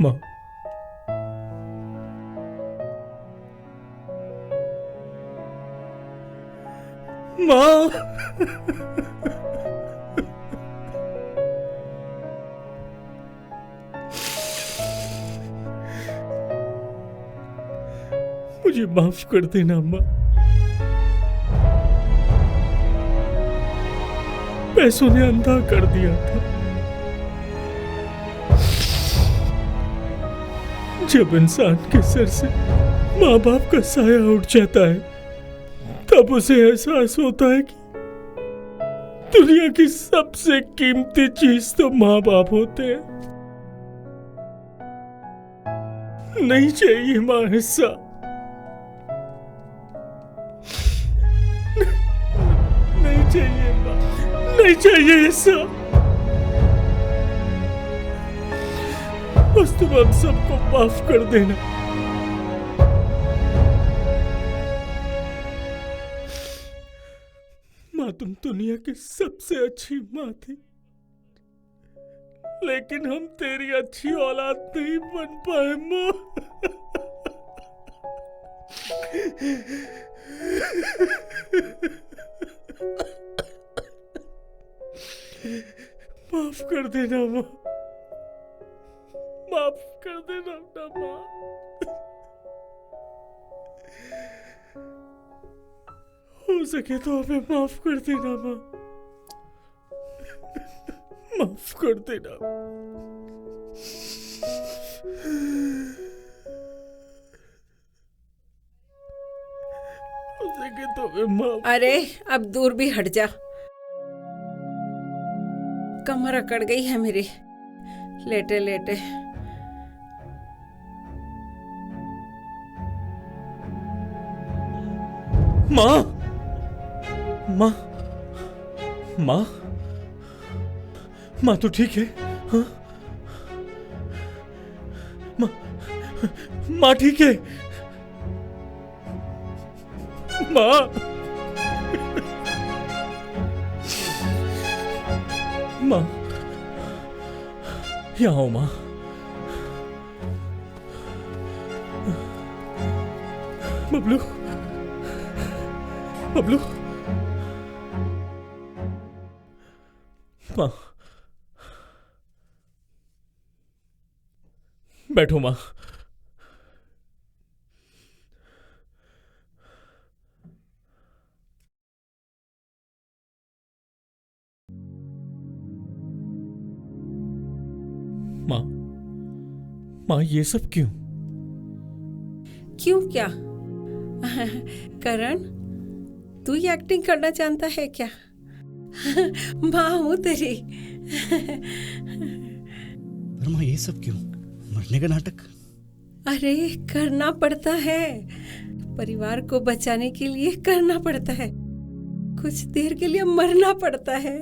माँ, माँ, मुझे माफ कर देना माँ। पैसों ने अंधा कर दिया था। जब इंसान के सर से माँ बाप का साया उठ जाता है, तब उसे एहसास होता है कि दुनिया की सबसे कीमती चीज तो माँ बाप होते हैं। नहीं चाहिए माँ हिस्सा, नहीं चाहिए माँ, नहीं चाहिए हिस्सा। बस तुम हम सबको माफ कर देना। माँ, तुम दुनिया की सबसे अच्छी माँ थी, लेकिन हम तेरी अच्छी औलाद नहीं बन पाए माँ। माफ कर देना माँ, माफ कर देना ना माँ। हो सके तो हमें माफ कर देना माँ, माफ कर देना। हो सके तो हमें माफ। अरे अब दूर भी हट जा, कमर अकड़ गई है मेरी लेटे लेटे। माँ, माँ, माँ, माँ तो ठीक है? हाँ? माँ, माँ ठीक है? माँ, माँ, यहाँ आओ माँ। बबलू, बबलू, माँ, बैठो माँ। माँ ये सब क्यों? क्यों क्या? करण, तू ही एक्टिंग करना जानता है क्या? माँ हूँ तेरी। पर माँ ये सब क्यों? मरने का नाटक? अरे करना पड़ता है, परिवार को बचाने के लिए करना पड़ता है, कुछ देर के लिए मरना पड़ता है।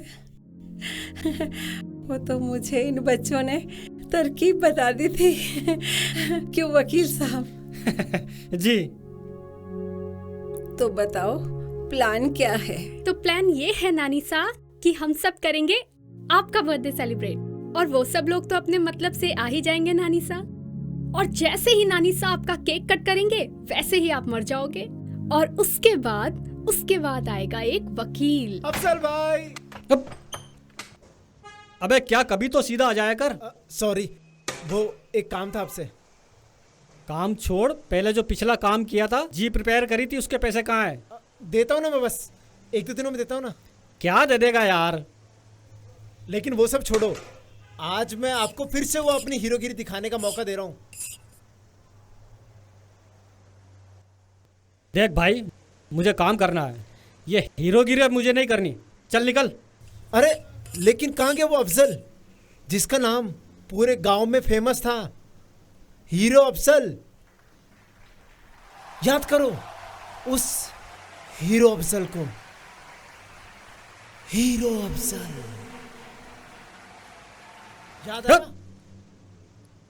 वो तो मुझे इन बच्चों ने तरकीब बता दी थी। क्यों वकील साहब? जी। तो बताओ प्लान क्या है? तो प्लान ये है नानी साहब कि हम सब करेंगे आपका बर्थडे सेलिब्रेट, और वो सब लोग तो अपने मतलब से आ ही जाएंगे नानी साहब। और जैसे ही नानी साहब का केक कट करेंगे वैसे ही आप मर जाओगे, और उसके बाद आएगा एक वकील। अफजल भाई। अबे क्या, कभी तो सीधा आ जाया कर। सॉरी, वो एक काम था आपसे। काम छोड़, पहले जो पिछला काम किया था, जी प्रिपेयर करी थी, उसके पैसे कहाँ हैं? देता हूँ ना मैं, बस 1-2 दिनों में देता हूँ ना। क्या दे देगा यार? लेकिन वो सब छोड़ो, आज मैं आपको फिर से वो अपनी हीरोगिरी दिखाने का मौका दे रहा हूँ। देख भाई, मुझे काम करना है, ये हीरोगिरी अब मुझे नहीं करनी। चल निकल। अरे लेकिन कहाँ गया वो अफजल जिसका नाम पूरे गांव में फेमस था? हीरो अफजल। याद करो उस हीरो अफजल को। हीरो अफजल याद है?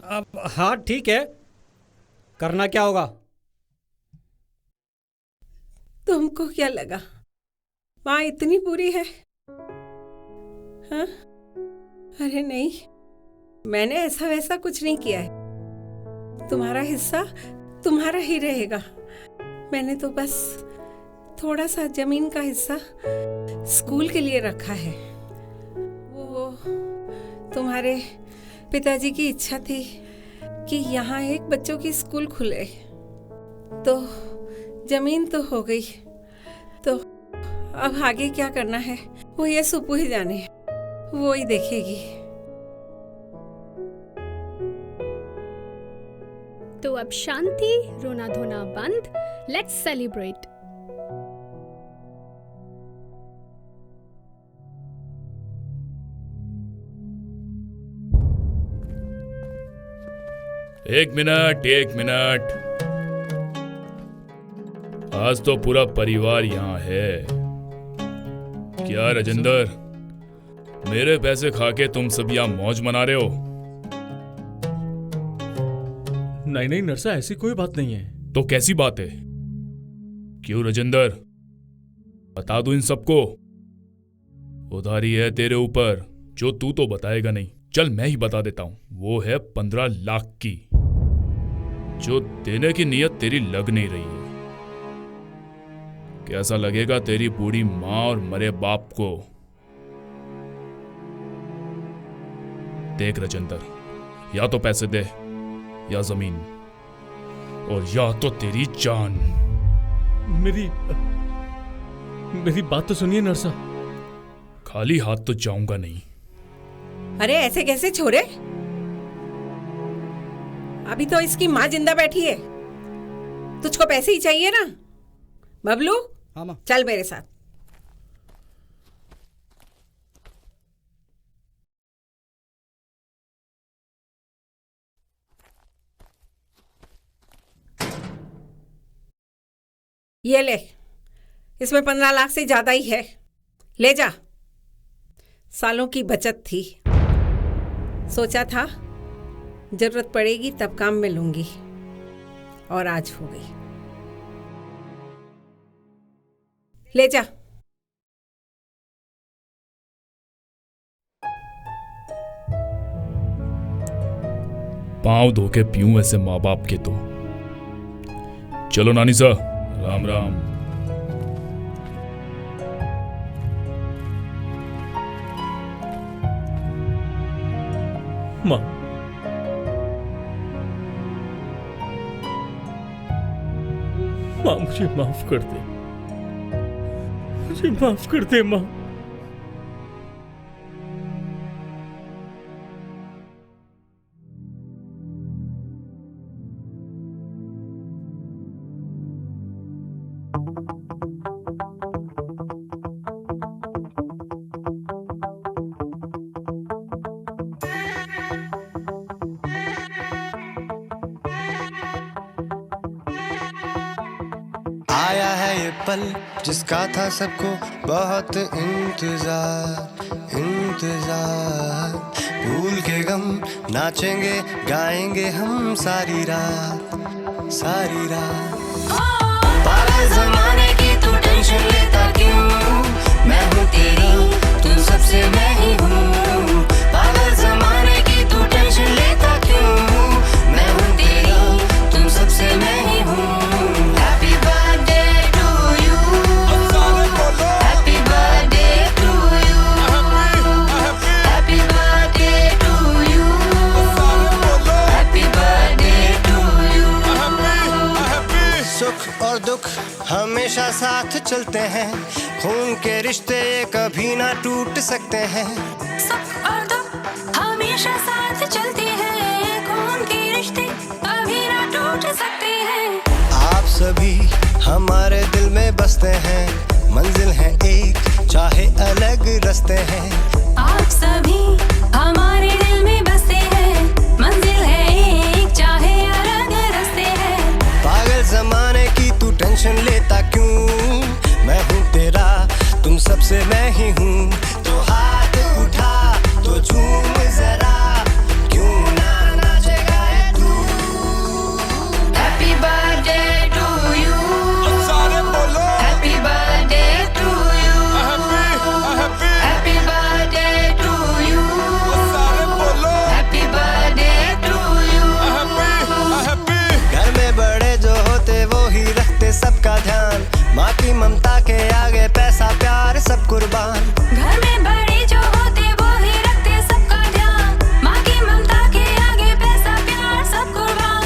अब हाँ ठीक है, करना क्या होगा? तुमको क्या लगा माँ इतनी बुरी है? हाँ? अरे नहीं, मैंने ऐसा वैसा कुछ नहीं किया है। तुम्हारा हिस्सा तुम्हारा ही रहेगा। मैंने तो बस थोड़ा सा जमीन का हिस्सा स्कूल के लिए रखा है। वो तुम्हारे पिताजी की इच्छा थी कि यहाँ एक बच्चों की स्कूल खुले, तो जमीन तो हो गई, तो अब आगे क्या करना है वो ये सुप्पू ही जाने, वो ही देखेगी। तो अब शांति, रोना धोना बंद, लेट्स सेलिब्रेट। एक मिनट। आज तो पूरा परिवार यहाँ है। क्या राजेंद्र, मेरे पैसे खा के तुम सब यहाँ मौज मना रहे हो? नहीं नरसा, ऐसी कोई बात नहीं है। तो कैसी बात है? क्यों राजेंद्र, बता दूं इन सबको? उधारी है तेरे ऊपर जो तू तो बताएगा नहीं। चल मैं ही बता देता हूं, वो है 15 लाख की, जो देने की नीयत तेरी लग नहीं रही है। कैसा लगेगा तेरी बूढ़ी माँ और मरे बाप को? देख राजेंद्र, या तो पैसे दे, या जमीन, और या तो तेरी जान। मेरी बात तो सुनिए नरसा। खाली हाथ तो जाऊंगा नहीं। अरे ऐसे कैसे छोरे? अभी तो इसकी माँ जिंदा बैठी है। तुझको पैसे ही चाहिए ना? बबलू, हाँ माँ। चल मेरे साथ। ये ले, इसमें 15 लाख से ज्यादा ही है, ले जा। सालों की बचत थी, सोचा था जरूरत पड़ेगी तब काम में लूंगी, और आज हो गई। ले जा। पांव धो के पीऊं ऐसे माँ बाप के तो। चलो नानी सा, राम राम। माँ, मुझे माफ कर दे, मुझे माफ कर दे माँ। आया है ये पल जिसका था सबको बहुत इंतजार इंतजार। भूल के गम नाचेंगे गाएंगे हम सारी रात सारी रात। पागल ज़माने की तू टेंशन लेता क्यों? मैं हूँ तेरा तू सबसे मैं ही हूँ। पागल ज़माने की तू टेंशन लेता क्यों? मैं हूँ तेरा तुम सबसे मैं ही हूँ। Happy birthday to you. Happy birthday to you. Happy birthday to you. Happy birthday to you. सुख और दुख हमेशा साथ चलते हैं। खून के रिश्ते कभी ना टूट सकते हैं। सुख और दुख हमेशा साथ चलते हैं। खून के रिश्ते कभी ना टूट सकते हैं। आप सभी हमारे दिल में बसते हैं। मंजिल है एक चाहे अलग रास्ते हैं। आप सभी हमारे दिल में बसते हैं। मंजिल है एक चाहे अलग रास्ते हैं। पागल ज़माने की तू टेंशन लेता क्यों? मैं हूँ तेरा तुम सबसे मैं ही हूँ। तो हाथ उठा तो झूम जरा क्यों ना नाचेगा ये तू। Happy birthday to you. Happy birthday to you. Happy birthday to you. Happy birthday to you. घर में बड़े जो होते वो ही रखते सबका ध्यान। माँ की ममता के आगे पैसा प्यार सब कुर्बान। घर में बड़े जो होते वो ही रखते सबका ध्यान। माँ की ममता के आगे पैसा प्यार सब कुर्बान।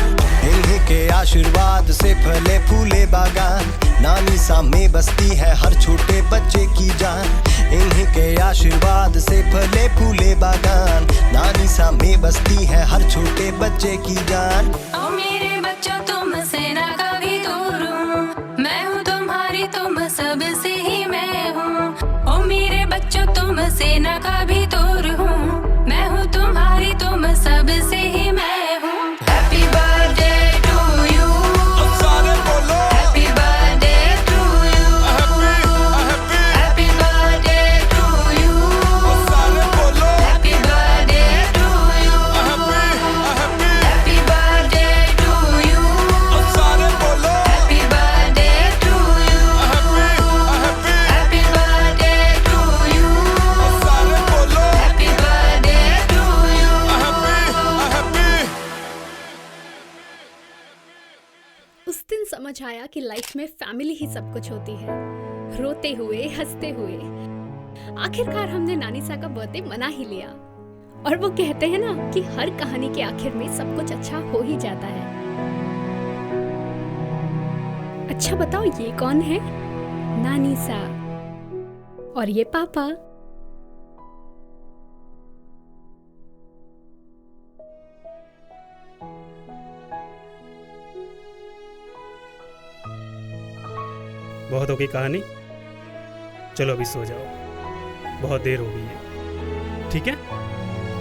इन्हीं के आशीर्वाद से फले फूले बागान। नानी सा में बसती है हर छोटे बच्चे की जान। इन्हीं के आशीर्वाद से फले फूले बागान। नानी सा में बसती है हर छोटे बच्चे की जान। ओ मेरे बच्चों तुमसे ना कभी दूर हूँ। मैं हूँ तुम्हारी तुम सबसे ही मैं हूँ। ओ मेरे बच्चों तुमसे ना कभी दूर हूँ। मैं हूँ तुम्हारी तुम सबसे ही मैं हूँ। Happy birthday to you. Happy birthday to you. Happy birthday to you. Happy birthday to you. Happy birthday to you. Happy birthday to you. Happy birthday to you. Happy birthday to you. उस दिन समझ आया कि life में family ही सब कुछ होती है। रोते हुए हंसते हुए आखिरकार हमने नानीसा का बर्थडे मना ही लिया। और वो कहते हैं ना कि हर कहानी के आखिर में सब कुछ अच्छा हो ही जाता है। अच्छा बताओ ये कौन है? नानीसा और ये पापा। बहुत हो गई कहानी, चलो अभी सो जाओ, बहुत देर हो गई है। ठीक है,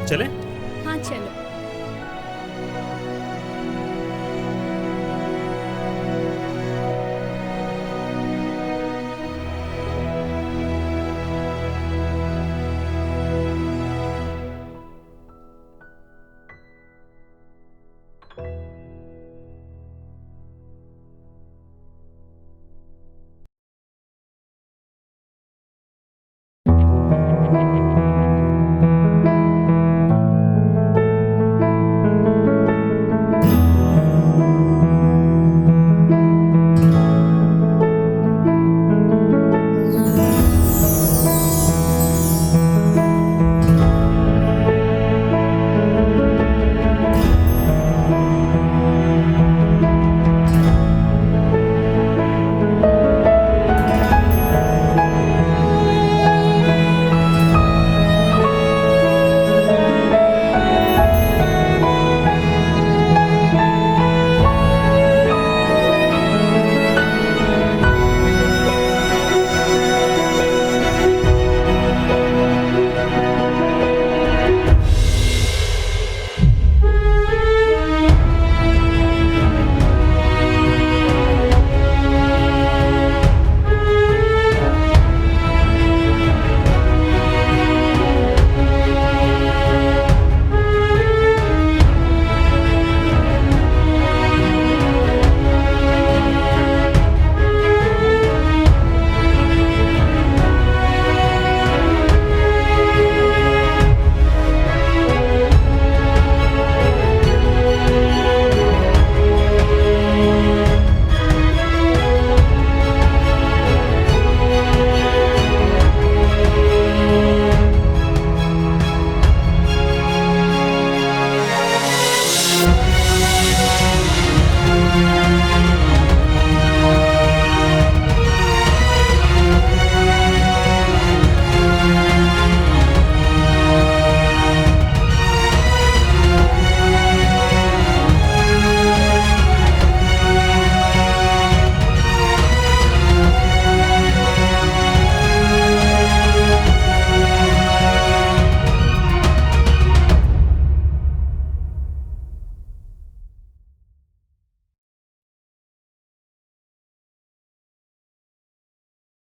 चलें? हाँ चलो।